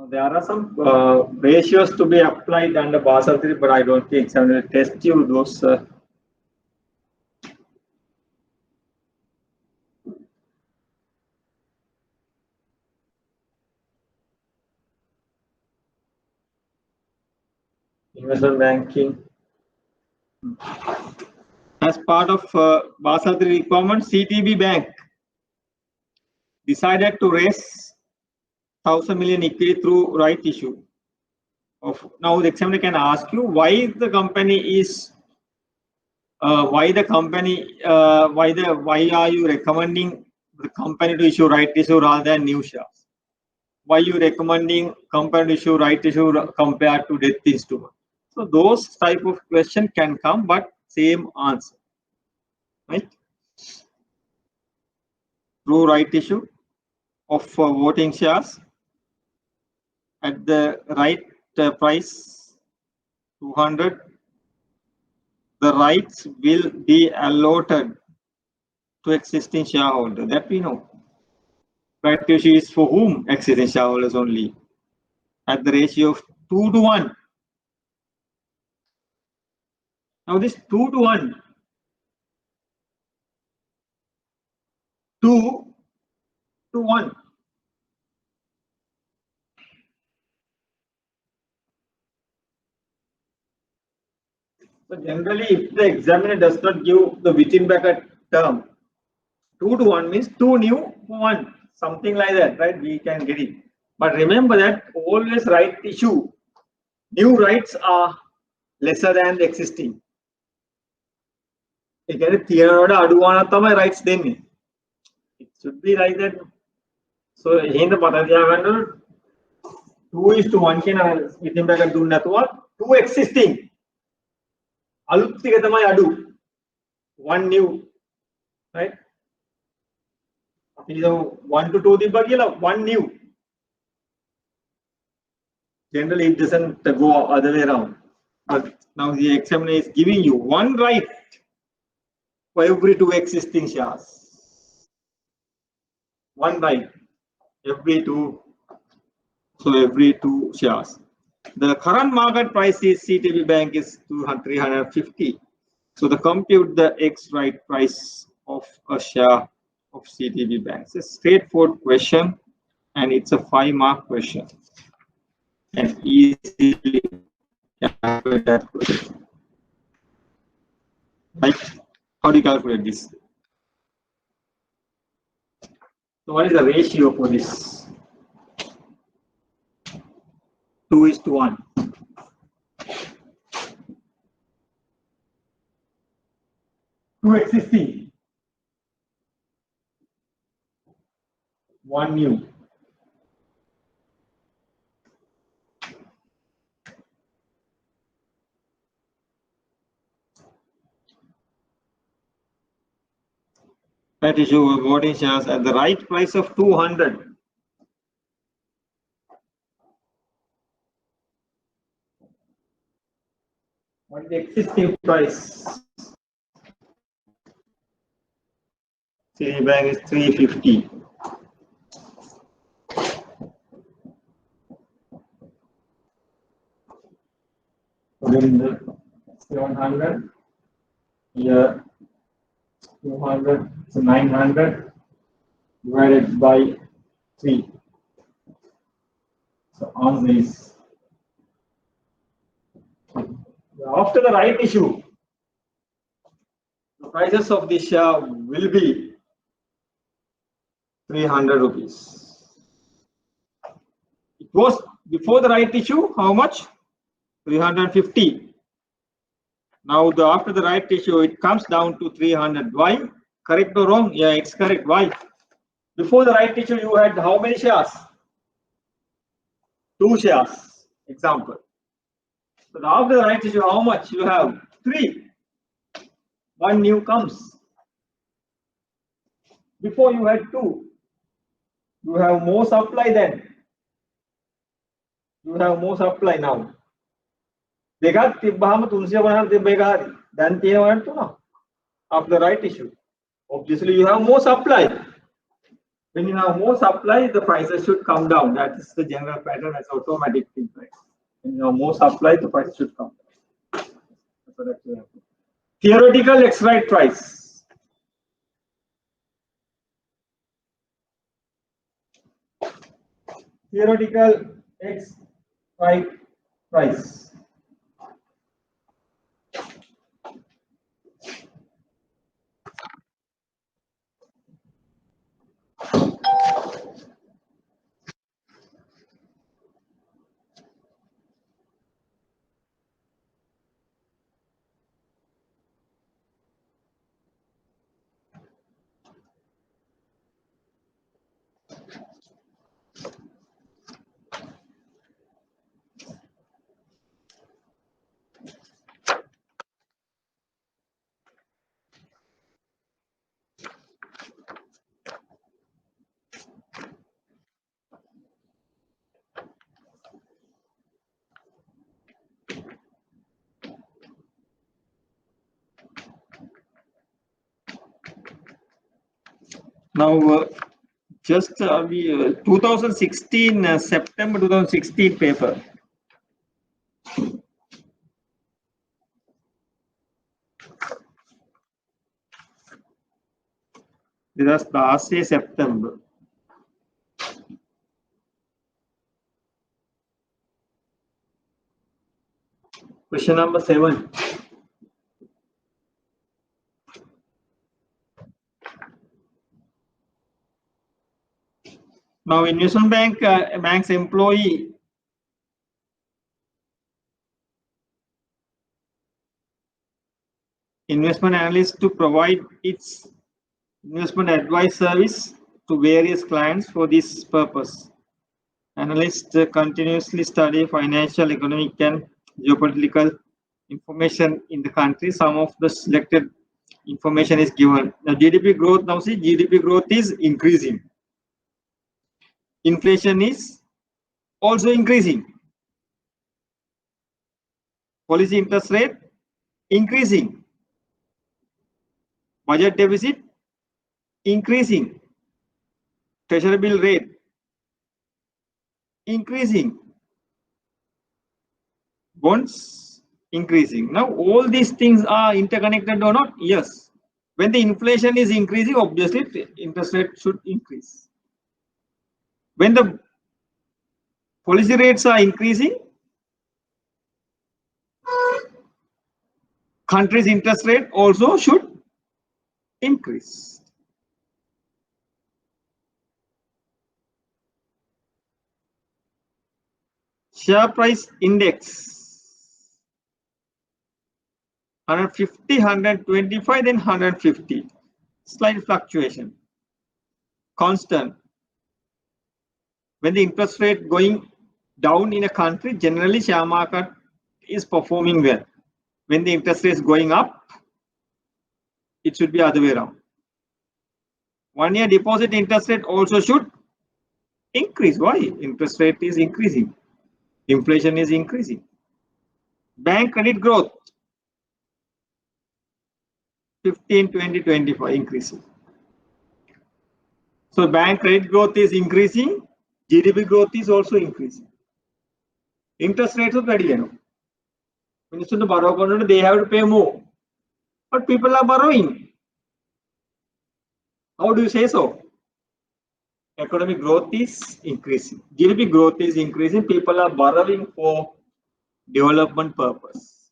there are some ratios to be applied under Basel III, but I don't think so. I'm going to test you those. Investment banking. As part of Basel III requirement, CTB Bank decided to raise 1,000 million equity through right issue. Now the examiner can ask you why the company is why are you recommending the company to issue right issue rather than new shares? Why you recommending company to issue right issue compared to debt instrument? So those type of question can come, but same answer, right? Through right issue of voting shares at the right price 200, the rights will be allotted to existing shareholder. That we know. Right issue is for whom? Existing shareholders only. At the ratio of 2 to 1. Now this 2 to 1, 2 to 1. So generally, if the examiner does not give the within bracket term, 2 to 1 means 2 new 1, something like that, right? We can get it. But remember that always right issue, new rights are lesser than the existing. Again, rights then. It should be like that. So in the 2:1 can within bracket do not what? 2 existing. One new, right? 1 to 2 one new. Generally, it doesn't go other way around. But now the examiner is giving you one right for every 2 existing shares. One right every 2. So every 2 shares. The current market price is CTB Bank is 350. So the compute the X right price of a share of CTB Bank. It's a straightforward question, and it's a 5-mark question. And easily calculate that question. Right? How do you calculate this? So what is the ratio for this? 2:1. Two existing, one new. That issue of voting shares at the right price of 200. What is the existing price? Citibank is 350. Then the 700. Here 200, so 900 divided by 3. So answer is after the right issue, the prices of this share will be 300 rupees. It was before the right issue, how much? 350. Now after the right issue, it comes down to 300. Why? Correct or wrong? Yeah, it's correct. Why? Before the right issue, you had how many shares? 2 shares. Example. But after the right issue, how much you have? 3. One new comes. Before you had 2. You have more supply then. You have more supply now. Dekat tibbahama 350 දෙක හරි. than T1 of the right issue. Obviously, you have more supply. When you have more supply, the prices should come down. That is the general pattern. That's automatic thing, right? When you have more supply, the price should come down. So that's what happens. Theoretical X right price. Theoretical X right price. Now, just we 2016 September 2016 paper. This was last year September. Question number 7. Now, investment bank's employee investment analyst to provide its investment advice service to various clients for this purpose. Analysts continuously study financial, economic, and geopolitical information in the country. Some of the selected information is given. Now, GDP growth, now see, GDP growth is increasing. Inflation is also increasing. Policy interest rate increasing. Budget deficit increasing. Treasury bill rate increasing. Bonds increasing. Now, all these things are interconnected or not? Yes. When the inflation is increasing, obviously the interest rate should increase. When the policy rates are increasing, country's interest rate also should increase. Share price index 150, 125, then 150. Slight fluctuation. Constant. When the interest rate going down in a country, generally share market is performing well. When the interest rate is going up, it should be other way around. 1 year deposit interest rate also should increase. Why? Interest rate is increasing. Inflation is increasing. Bank credit growth 15, 20, 25 increasing. So bank credit growth is increasing. GDP growth is also increasing. Interest rates are ready. When you to borrow, they have to pay more. But people are borrowing. How do you say so? Economic growth is increasing. GDP growth is increasing. People are borrowing for development purpose.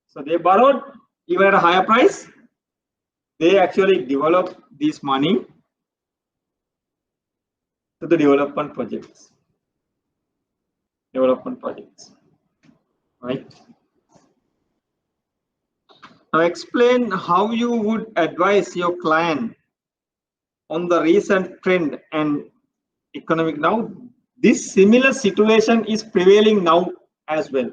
So they borrowed even at a higher price. They actually develop this money to the development projects. Right? Now explain how you would advise your client on the recent trend and economic. Now, this similar situation is prevailing now as well.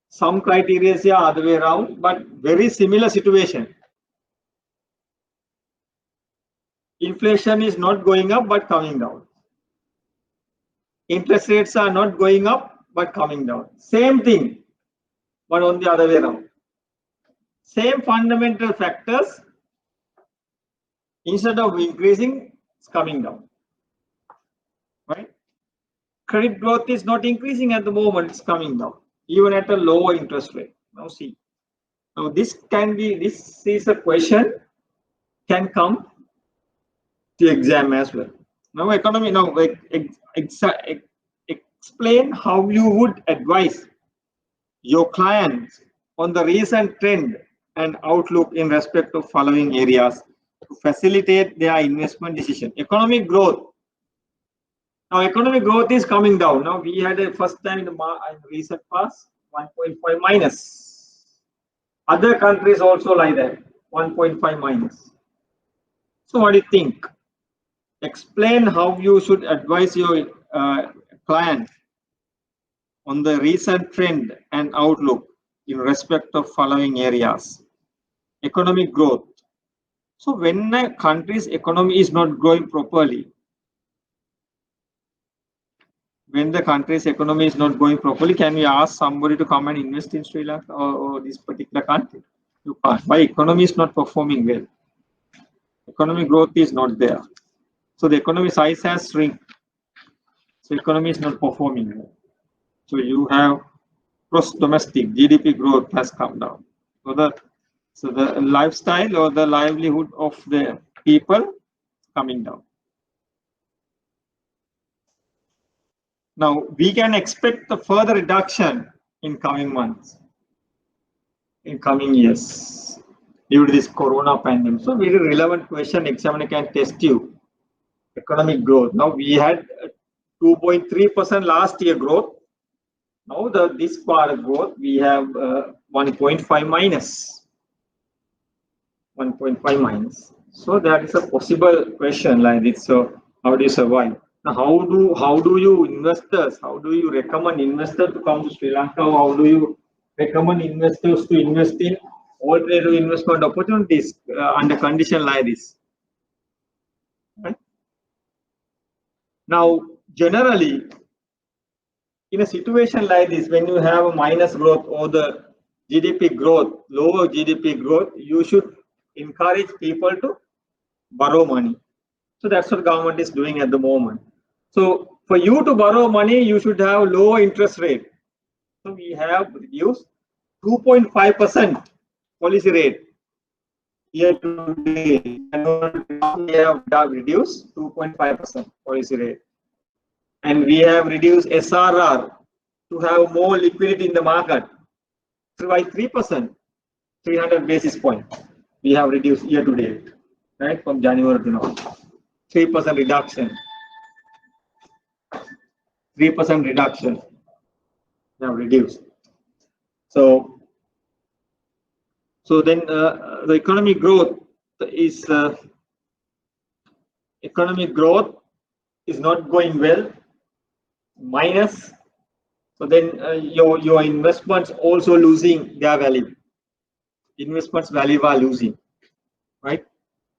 Some criteria are other way around, but very similar situation. Inflation is not going up but coming down. Interest rates are not going up but coming down. Same thing, but on the other way around. Same fundamental factors, instead of increasing, it's coming down. Right? Credit growth is not increasing at the moment, it's coming down, even at a lower interest rate. Now see. Now this is a question can come to exam as well. Now economy, now explain how you would advise your clients on the recent trend and outlook in respect of following areas to facilitate their investment decision. Economic growth. Now economic growth is coming down. Now we had a first time in recent past 1.5 minus. Other countries also like that, 1.5 minus. So what do you think? Explain how you should advise your client on the recent trend and outlook in respect of following areas. Economic growth. So when a country's economy is not growing properly, when the country's economy is not going properly, can we ask somebody to come and invest in Sri Lanka or this particular country? You can't. Why? Economy is not performing well. Economic growth is not there. So the economy size has shrunk. So economy is not performing well. So you have gross domestic GDP growth has come down. So the lifestyle or the livelihood of the people coming down. Now we can expect the further reduction in coming months, in coming years, due to this corona pandemic. So very relevant question, examiner can test you. Economic growth. Now we had 2.3% last year growth. Now this part of growth we have 1.5 minus. 1.5 minus. So that is a possible question like this. So how do you survive? Now how do you investors? How do you recommend investors to come to Sri Lanka? How do you recommend investors to invest in alternative investment opportunities under condition like this? Right? Now generally, in a situation like this, when you have a minus growth or the GDP growth, lower GDP growth, you should encourage people to borrow money. So that's what government is doing at the moment. So for you to borrow money, you should have lower interest rate. So we have reduced 2.5% policy rate year to date. We have reduced 2.5% policy rate. And we have reduced SRR to have more liquidity in the market by 3%, 300 basis points. We have reduced year to date, right, from January to now. 3% reduction. 3% reduction. Now reduced. So then the economic growth is not going well. Minus. So then your investments also losing their value. Investments value are losing, right?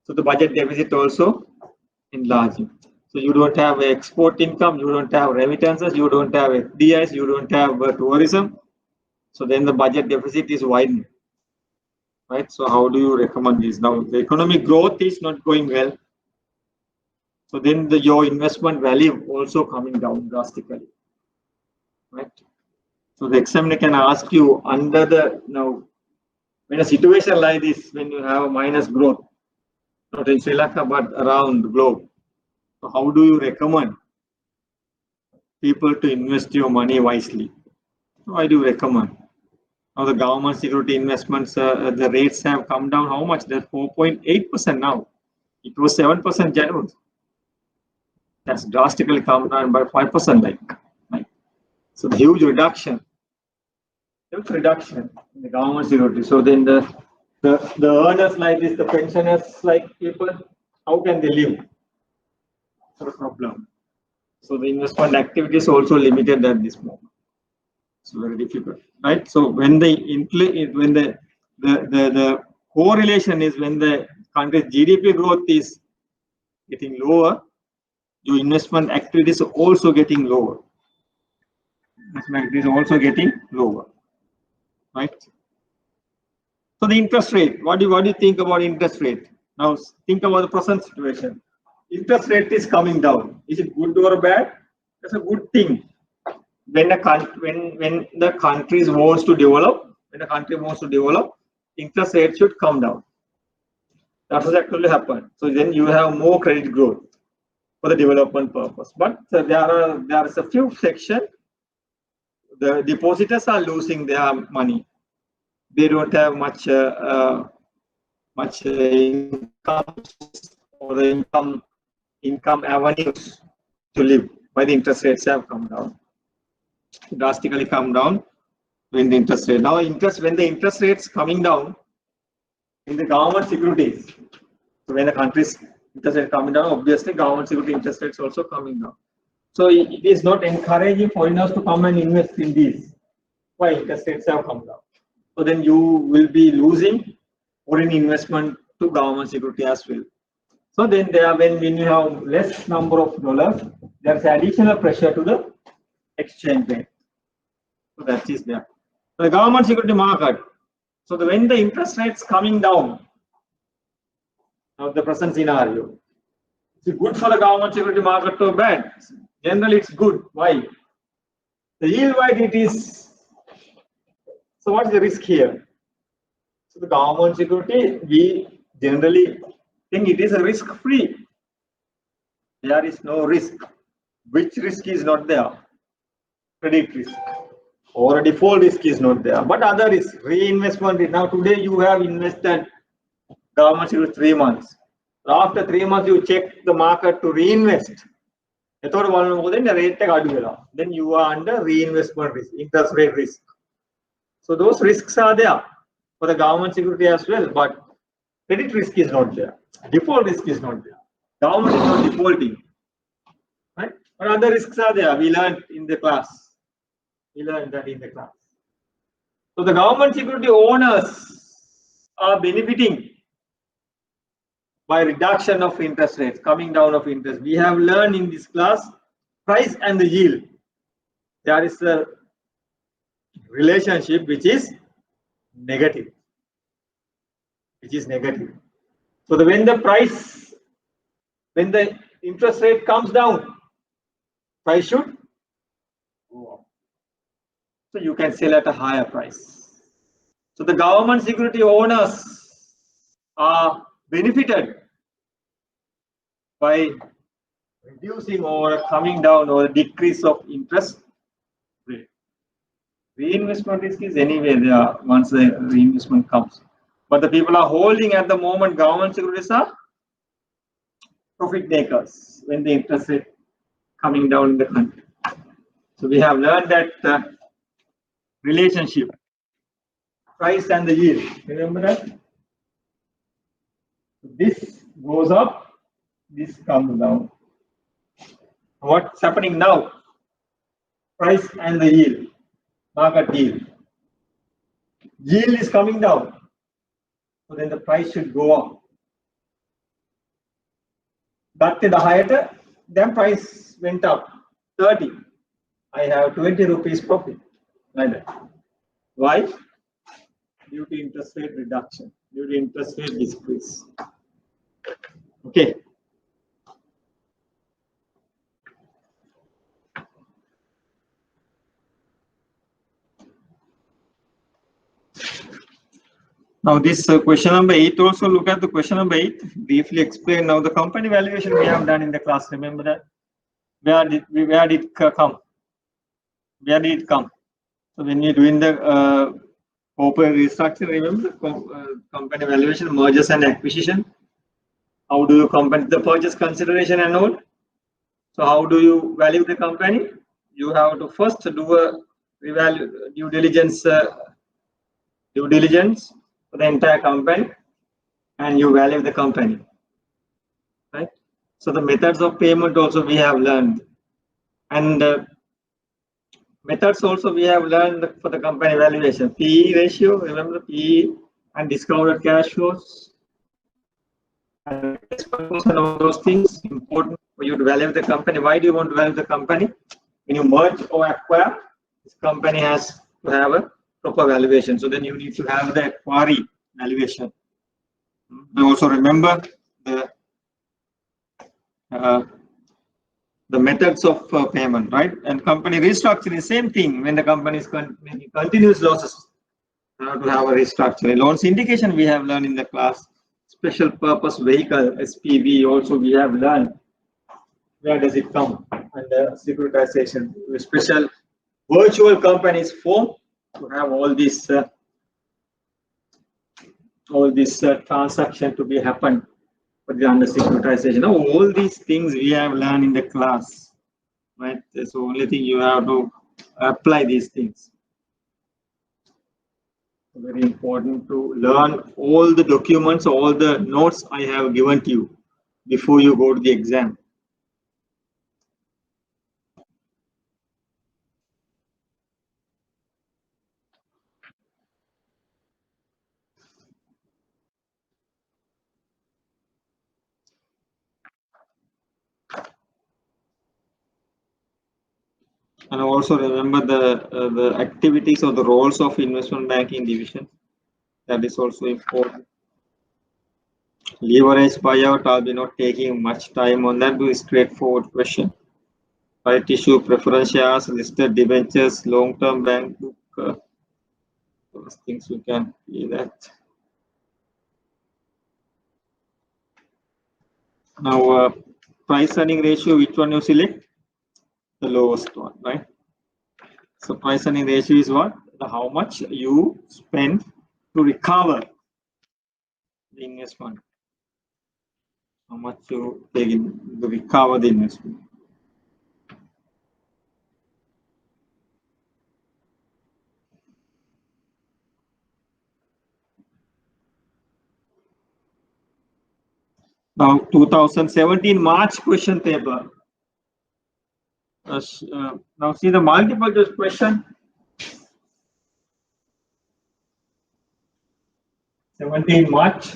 So the budget deficit also enlarging. So you don't have export income, you don't have remittances, you don't have FDIs, you don't have tourism. So then the budget deficit is widening, right? So how do you recommend this? Now the economic growth is not going well. So then your investment value also coming down drastically, right? So the examiner can ask you under the, now when a situation like this, when you have a minus growth, not in Sri Lanka but around the globe, so how do you recommend people to invest your money wisely? Why do you recommend? Now the government security investments, the rates have come down. How much? They're 4.8% now. It was 7% January. That's drastically come down by 5%, like. So the huge reduction in the government security. So then the earners like this, the pensioners like people, how can they live? That's a problem. So the investment activity is also limited at this moment. It's very difficult, right? So when the correlation is when the country's GDP growth is getting lower, your investment activities are also getting lower. It is also getting lower, right? So the interest rate, what do you think about interest rate? Now think about the present situation. Interest rate is coming down. Is it good or bad? That's a good thing. When the country wants to develop, interest rate should come down. That has actually happened. So then you have more credit growth for the development purpose. But there is a few sections. The depositors are losing their money. They don't have much income or the income avenues to live. Why the interest rates have come down, drastically come down when the interest rate. Now when the interest rates coming down in the government securities, so when the country's interest rate coming down, obviously government security interest rates also coming down. So it is not encouraging foreigners to come and invest in these. Why interest rates have come down? So then you will be losing foreign investment to government security as well. So then when you have less number of dollars, there's additional pressure to the exchange rate. So that is there. So the government security market. So when the interest rates coming down, now the present scenario, is it good for the government security market or bad? Generally, it's good. Why? The yield wide it is. So what's the risk here? So the government security, we generally think it is a risk-free. There is no risk. Which risk is not there? Credit risk or a default risk is not there. But other risk, reinvestment risk. Now today you have invested government security 3 months. After 3 months you check the market to reinvest. Then you are under reinvestment risk, interest rate risk. So those risks are there for the government security as well, but credit risk is not there. Default risk is not there. Government is not defaulting, right? But other risks are there. We learned in the class. So the government security owners are benefiting by reduction of interest rates, coming down of interest. We have learned in this class price and the yield. There is a relationship which is negative. So when the interest rate comes down, price should go up. So you can sell at a higher price. So the government security owners are benefited by reducing or coming down or decrease of interest rate. Reinvestment risk is anyway there once the reinvestment comes. But the people are holding at the moment, government securities are profit makers when the interest rate coming down in the country. So we have learned that relationship, price and the yield. Remember that? This goes up, this comes down. What's happening now? Price and the yield, market yield. Yield is coming down. So then the price should go up. But the higher, then price went up 30. I have 20 rupees profit. Like that. Why? Due to interest rate reduction, due to interest rate decrease. Okay. Now this question number 8, also look at the question number 8, briefly explain. Now the company valuation we have done in the class, remember that? Where did it come? Where did it come? So when you're doing the corporate restructure, remember company valuation, mergers and acquisition. How do you compare the purchase consideration and all? So how do you value the company? You have to first do a due diligence for the entire company, and you value the company, right? So the methods of payment also we have learned, and methods also we have learned for the company valuation. PE ratio, remember PE and discounted cash flows, and all those things important for you to value the company. Why do you want to value the company? When you merge or acquire, This company has to have a proper valuation. So then you need to have the query valuation. And also remember the methods of payment, right? And company restructuring is same thing. When the company is making continuous losses, you have to have a restructuring. Loan syndication we have learned in the class. Special purpose vehicle SPV also we have learned. Where does it come? And securitization. Special virtual companies form to have all this transaction to be happen for the under securitization. Now, all these things we have learned in the class, right? So only thing you have to apply these things. Very important to learn all the documents, all the notes I have given to you before you go to the exam. And also remember the activities or the roles of investment banking division. That is also important. Leverage buyout, I'll be not taking much time on that. Do a straightforward question. Right issue, preference shares, listed debentures, long-term bank book. Those things you can see that. Now, price earning ratio, which one you select? The lowest one, right? So price earning ratio is what? How much you spend to recover the investment. How much you take in to recover the investment. Now 2017 March question paper. Now see the multiple choice question. 17 March.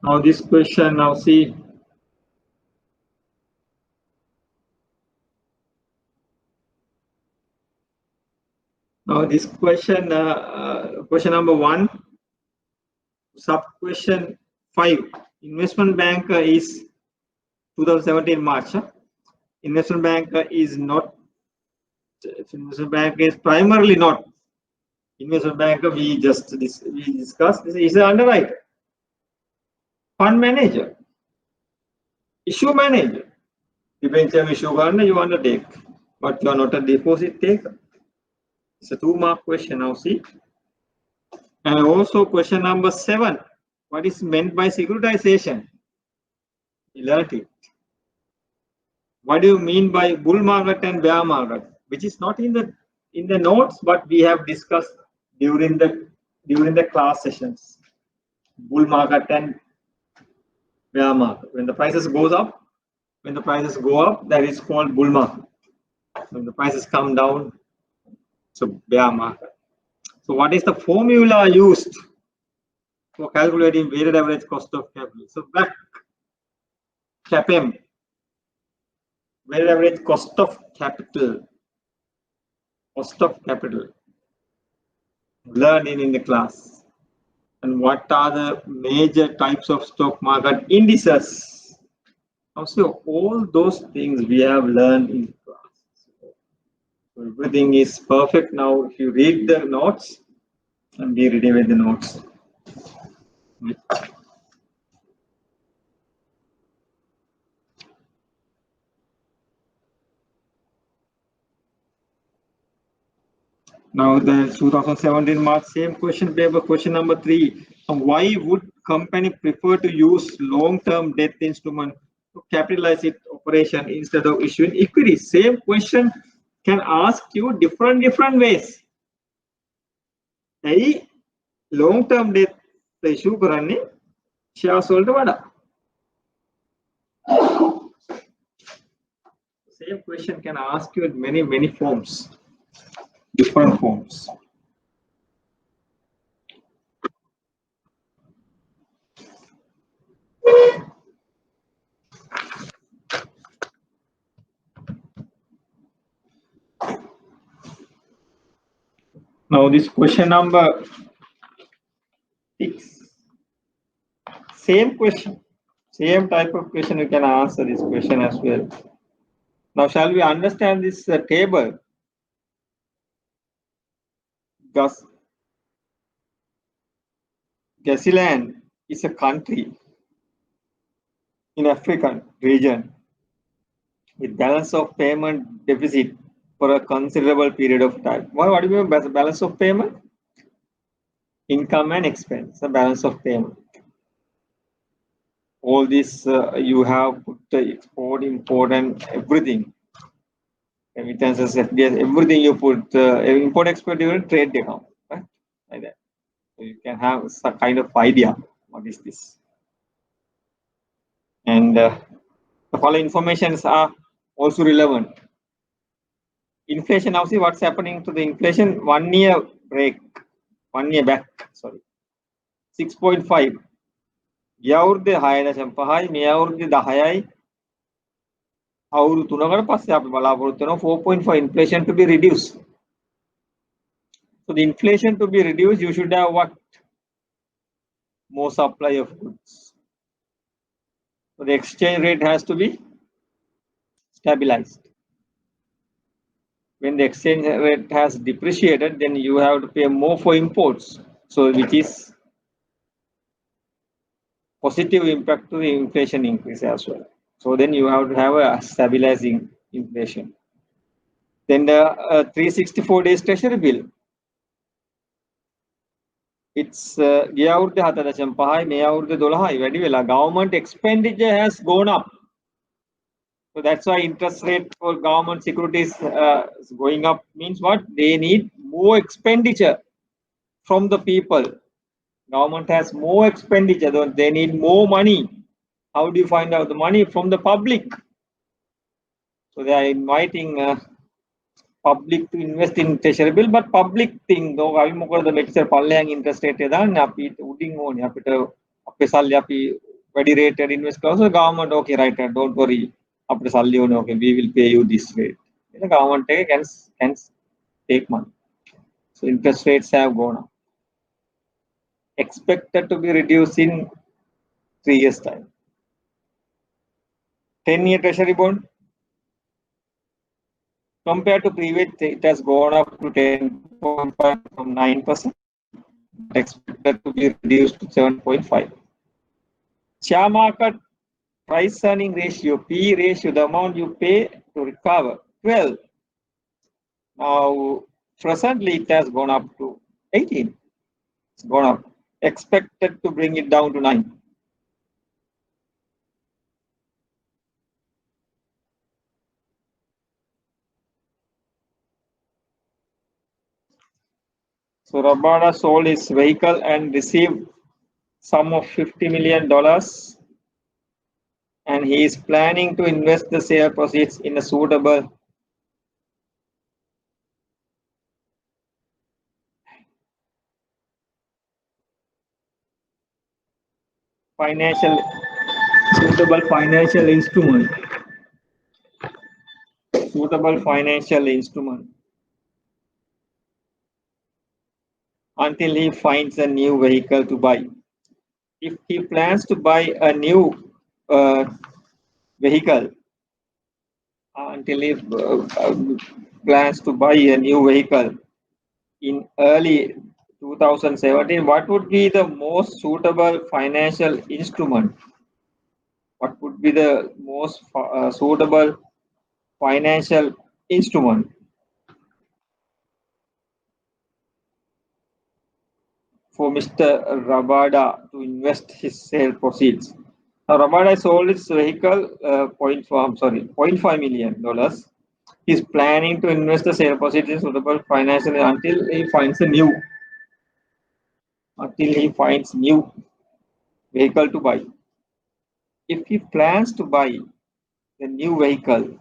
Now this question, now see. Now this question, question number 1, sub question 5. Investment bank is 2017 March. Investment bank is not. Investment bank is primarily not. Investment bank we discussed. This is an underwriter, fund manager, issue manager. Debenture issue you undertake, but you are not a deposit taker. It's a 2-mark question now. See. And also question number 7, what is meant by securitization? We learned it. What do you mean by bull market and bear market? Which is not in the notes, but we have discussed during the class sessions. Bull market and bear market. When the prices go up, that is called bull market. When the prices come down, so bear market. So what is the formula used for calculating weighted average cost of capital? So back CAPM, weighted average cost of capital. Learned in the class. And what are the major types of stock market indices? Also, all those things we have learned in class. So everything is perfect now. If you read the notes and be ready with the notes. Now the 2017 marks same question paper, question number 3. Why would company prefer to use long-term debt instrument to capitalize its operation instead of issuing equity? Same question can ask you different ways. Hey, long-term debt issue කරන්නේ shares වලට වඩා. Same question can ask you in many forms, different forms. Now this question number 6. Same question, same type of question, you can answer this question as well. Now shall we understand this table? Swaziland is a country in African region with balance of payment deficit for a considerable period of time. What do you mean by balance of payment? Income and expense, the balance of payment. All this you have put the export, import, and everything. Remittances, FDS, everything you put import, export, trade account, right? Like that. So you can have some kind of idea what is this. And the following informations are also relevant. Inflation, now see what's happening to the inflation. 1 year break, 1 year back, sorry. 6.5. යවුරුද්දේ 6.5යි මේ අවුරුද්දේ 10යි අවුරුදු 3කට පස්සේ අපි බලාපොරොත්තු වෙනවා 4.5 inflation to be reduced. So the inflation to be reduced, you should have what? More supply of goods. So the exchange rate has to be stabilized. When the exchange rate has depreciated, then you have to pay more for imports. So which is positive impact to the inflation increase as well. So then you have to have a stabilizing inflation. Then the 364 days treasury bill. It's ගිය අවුරුද්දේ 7.5යි මේ අවුරුද්දේ 12යි වැඩි වෙලා. Government expenditure has gone up. So that's why interest rate for government securities is going up. Means what? They need more expenditure from the people. Government has more expenditure, they need more money. How do you find out the money? From the public. So they are inviting public to invest in treasury bill, but public thing though අපි මොකද මෙච්චර පල්ලෙහාන් interest rate එක දාන්නේ අපි උඩින් ඕනේ අපිට අපේ සල්ලි අපි වැඩි rate එකට invest කරලා so government okay right don't worry අපිට සල්ලි ඕනේ okay we will pay you this rate. The government can take money. So interest rates have gone up. Expected to be reduced in 3 years time. 10-year treasury bond compared to previous it has gone up to 10.5 from 9%, expected to be reduced to 7.5. Share market price earning ratio, P ratio, the amount you pay to recover, 12. Now presently it has gone up to 18. It's gone up. Expected to bring it down to 9. So Rabada sold his vehicle and received sum of $50 million, and he is planning to invest the sale proceeds in a suitable financial instrument. Suitable financial instrument until he finds a new vehicle to buy. If he plans to buy a new vehicle, until he plans to buy a new vehicle in early 2017, what would be the most suitable financial instrument? What would be the most suitable financial instrument? for Mr. Rabada to invest his sale proceeds. Now, Rabada sold his vehicle, $0.5 million. He's planning to invest the sale proceeds in suitable financially until he finds new vehicle to buy. If he plans to buy the new vehicle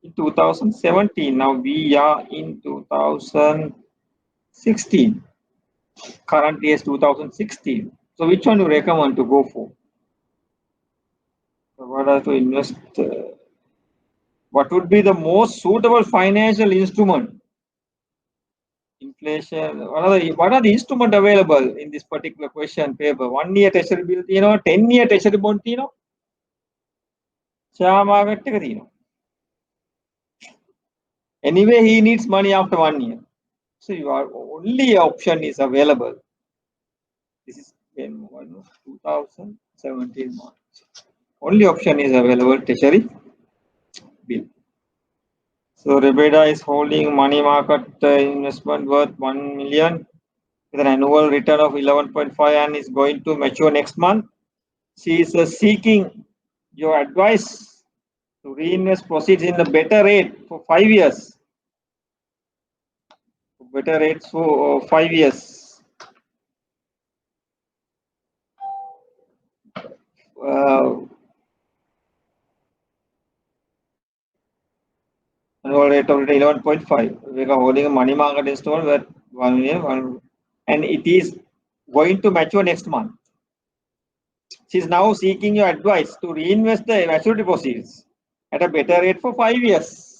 in 2017, now we are in 2016. Current year is 2016. So which one do you recommend to go for? What to invest? What would be the most suitable financial instrument? Inflation. What are the instruments available in this particular question paper? 1 year treasury bill, 10 year treasury bond, share market. Anyway, he needs money after 1 year. So your only option is available. This is 2017 March. Only option is available treasury bill. So Rebecca is holding money market investment worth 1 million with an annual return of 11.5 and is going to mature next month. She is seeking your advice to reinvest proceeds in the better rate for 5 years. Better rates for 5 years. Annual rate of 11.5. We are holding a money market instrument worth 1 million, and it is going to mature next month. She is now seeking your advice to reinvest the maturity proceeds at a better rate for 5 years.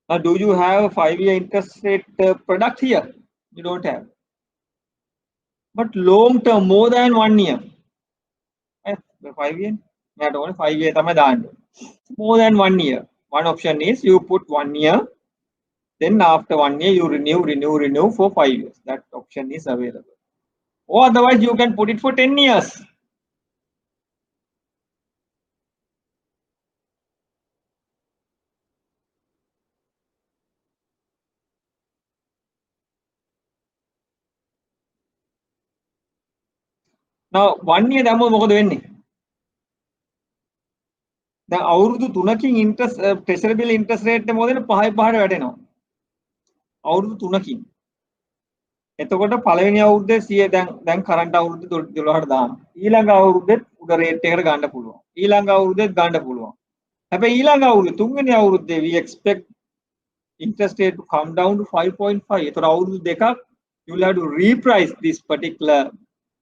Now, do you have a 5-year interest rate product here? You don't have. But long term, more than 1 year. 5 years? Not only 5 years. More than 1 year. One option is you put 1 year. Then after 1 year, you renew for 5 years. That option is available. Or otherwise, you can put it for 10 years. Now, 1 year දැම්මොත් මොකද වෙන්නේ? දැන් අවුරුදු 3කින් interest treasury bill interest rate එක මොකද 5යි 5ට වැටෙනවා. අවුරුදු 3කින්. එතකොට පළවෙනි අවුරුද්දේ 100 දැන් current අවුරුද්දේ 12ට දානවා. ඊළඟ අවුරුද්දෙත් උඩ rate එකකට ගන්න පුළුවන්. ඊළඟ අවුරුද්දෙත් ගන්න පුළුවන්. හැබැයි ඊළඟ අවුරුද්දේ තුන්වෙනි අවුරුද්දේ we expect interest rate to come down to 5.5. එතකොට අවුරුදු දෙකක් you will have to reprice this particular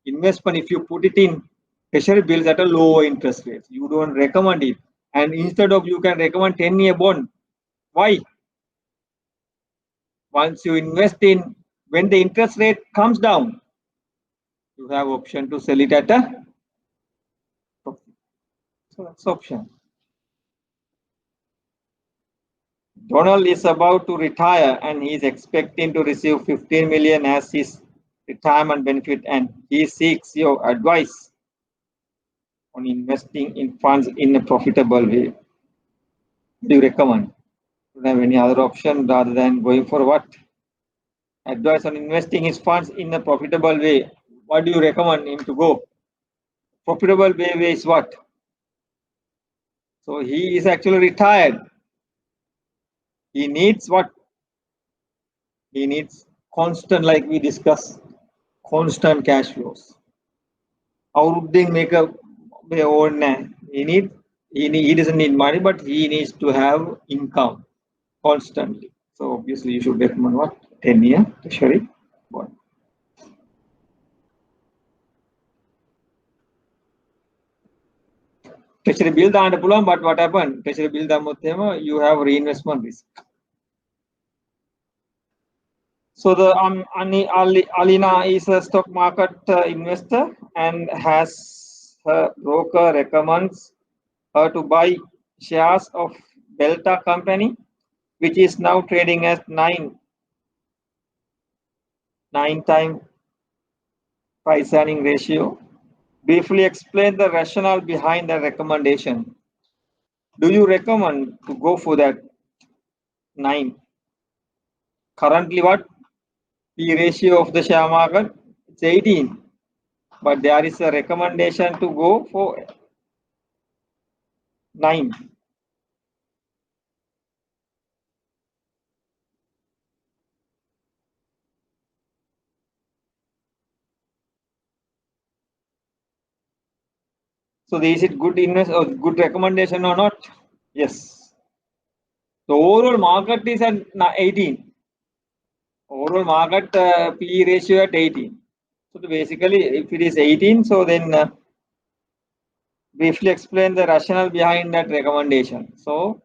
investment if you put it in treasury bills at a lower interest rate. You don't recommend it, and instead of you can recommend 10-year bond. Why? Once you invest in, when the interest rate comes down, you have option to sell it at a profit. So that's option. Donald is about to retire and he is expecting to receive 15 million as his retirement benefit, and he seeks your advice on investing in funds in a profitable way. What do you recommend? Do you have any other option rather than going for what? Advice on investing his funds in a profitable way. What do you recommend him to go? Profitable way is what? So he is actually retired. He needs what? He needs constant, like we discussed, constant cash flows. Avruddin make a own. He doesn't need money, but he needs to have income constantly. So obviously you should recommend what? 10-year treasury bond. Treasury bill දාන්න පුළුවන්, but what happened? Treasury bill දැම්මොත් එහෙම you have reinvestment risk. So the Alina is a stock market investor and has her broker recommends her to buy shares of Delta company, which is now trading at 9 times price earning ratio. Briefly explain the rationale behind the recommendation. Do you recommend to go for that 9? Currently what? P ratio of the share market, it's 18. But there is a recommendation to go for 9. So is it good invest or good recommendation or not? Yes. The overall market is at 18. Overall market P ratio at 18. So basically, if it is 18, so then briefly explain the rationale behind that recommendation. So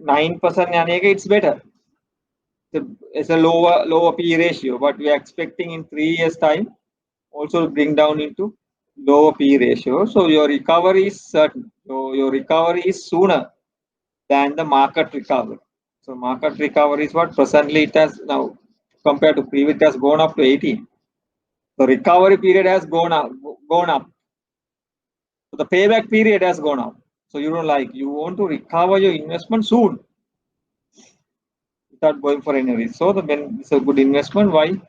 9% it's better. It's a lower P ratio, but we are expecting in 3 years time also bring down into lower P ratio. So your recovery is certain. So your recovery is sooner than the market recovery. So market recovery is what presently it has now compared to previous it has gone up to 18. The recovery period has gone up. So the payback period has gone up. So you want to recover your investment soon without going for any risk. So when it's a good investment, why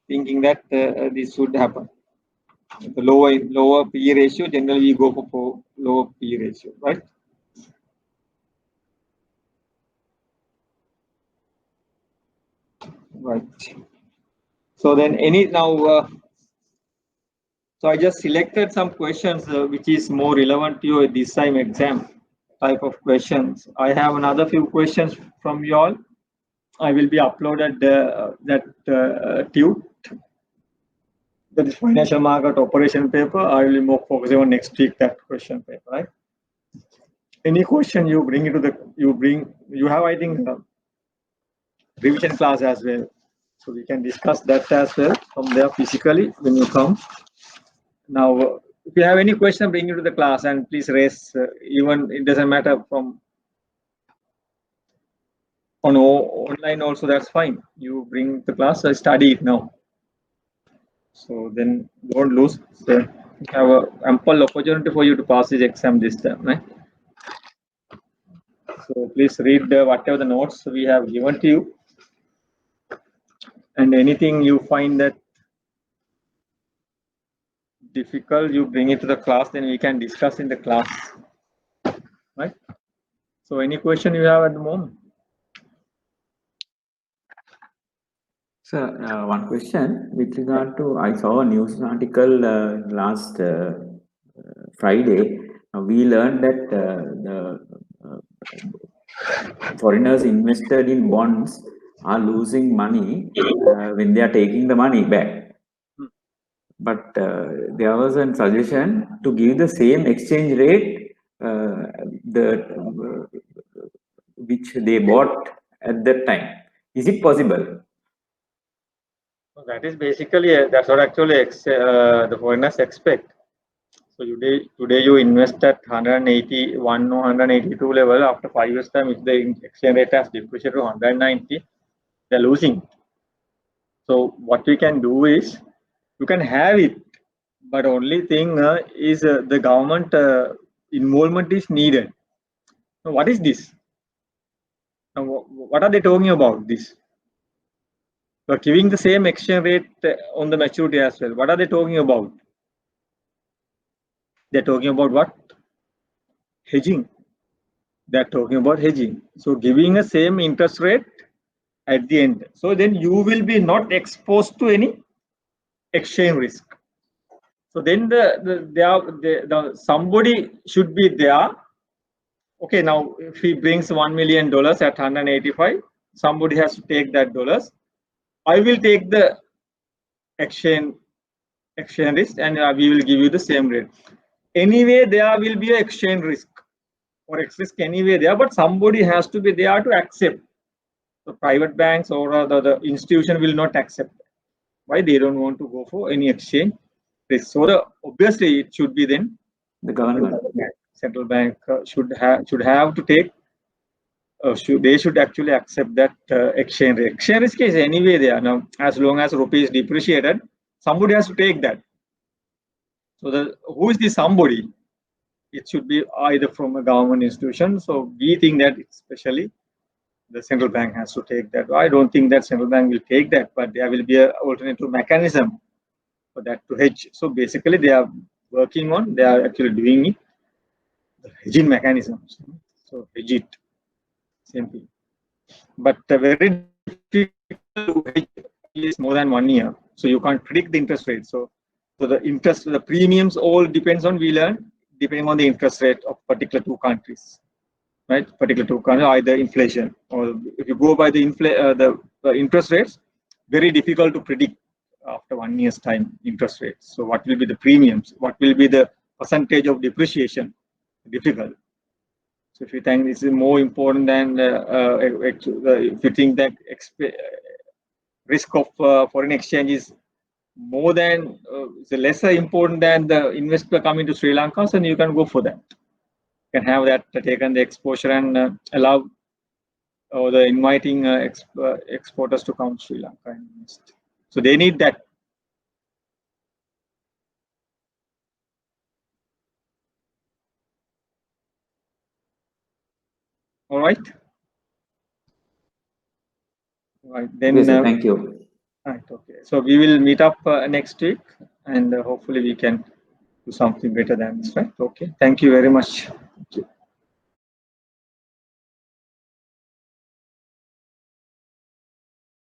thinking that this should happen? The lower P ratio, generally we go for lower P ratio, right? Right. So then so I just selected some questions which is more relevant to your this time exam type of questions. I have another few questions from you all. I will be uploaded that tube. That is financial market operation paper. I will be more focusing on next week that question paper, right? Any question you bring into you have I think revision class as well. So we can discuss that as well from there physically when you come. Now, if you have any question, bring it to the class and please raise. Even it doesn't matter from online also. That's fine. You bring the class. I study it now. So then don't lose. So you have an ample opportunity for you to pass this exam this time, right? So please read whatever the notes we have given to you, and anything you find that difficult, you bring it to the class. Then we can discuss in the class, right? So any question you have at the moment? Sir, one question with regard to, I saw a news article last Friday. We learned that the foreigners invested in bonds are losing money when they are taking the money back. But there was a suggestion to give the same exchange rate which they bought at that time. Is it possible? That is basically that's what actually the foreigners expect. So today you invest at 181 or 182 level. After 5 years time, if the exchange rate has depreciated to 190, they're losing. So what we can do is you can have it, but only thing is the government involvement is needed. So what is this? Now, what are they talking about this? But giving the same exchange rate on the maturity as well. What are they talking about? They're talking about what? Hedging. They're talking about hedging. So giving a same interest rate at the end. So then you will be not exposed to any exchange risk. So then somebody should be there. Okay, now if he brings $1 million at 185, somebody has to take that dollars. I will take the exchange risk and we will give you the same rate. Anyway, there will be an exchange risk or X risk anyway there, but somebody has to be there to accept. The private banks or the institution will not accept. Why? They don't want to go for any exchange risk. So obviously it should be then the government. Central bank should have to take. They should actually accept that exchange risk. Exchange risk is anyway there now. As long as rupee is depreciated, somebody has to take that. So who is the somebody? It should be either from a government institution. So we think that especially the central bank has to take that. I don't think that central bank will take that, but there will be an alternative mechanism for that to hedge. So basically, they are working on, they are actually doing it, the hedging mechanisms. So hedge it, same thing. But very difficult to hedge at least more than 1 year. So you can't predict the interest rate. So the premiums all depends on, we learn, depending on the interest rate of particular two countries, right? Particular two countries, either inflation, or if you go by the interest rates, very difficult to predict after 1 year's time interest rates. So what will be the premiums? What will be the percentage of depreciation? Difficult. So if you think this is more important than if you think that risk of foreign exchange is more than lesser important than the investor coming to Sri Lanka, so you can go for that. You can have that taken the exposure and allow or the inviting exporters to come to Sri Lanka and invest. So they need that. All right. Right. Then. Yes, sir, thank you. Right. Okay. So we will meet up next week, and hopefully we can do something better than this. Right. Okay. Thank you very much.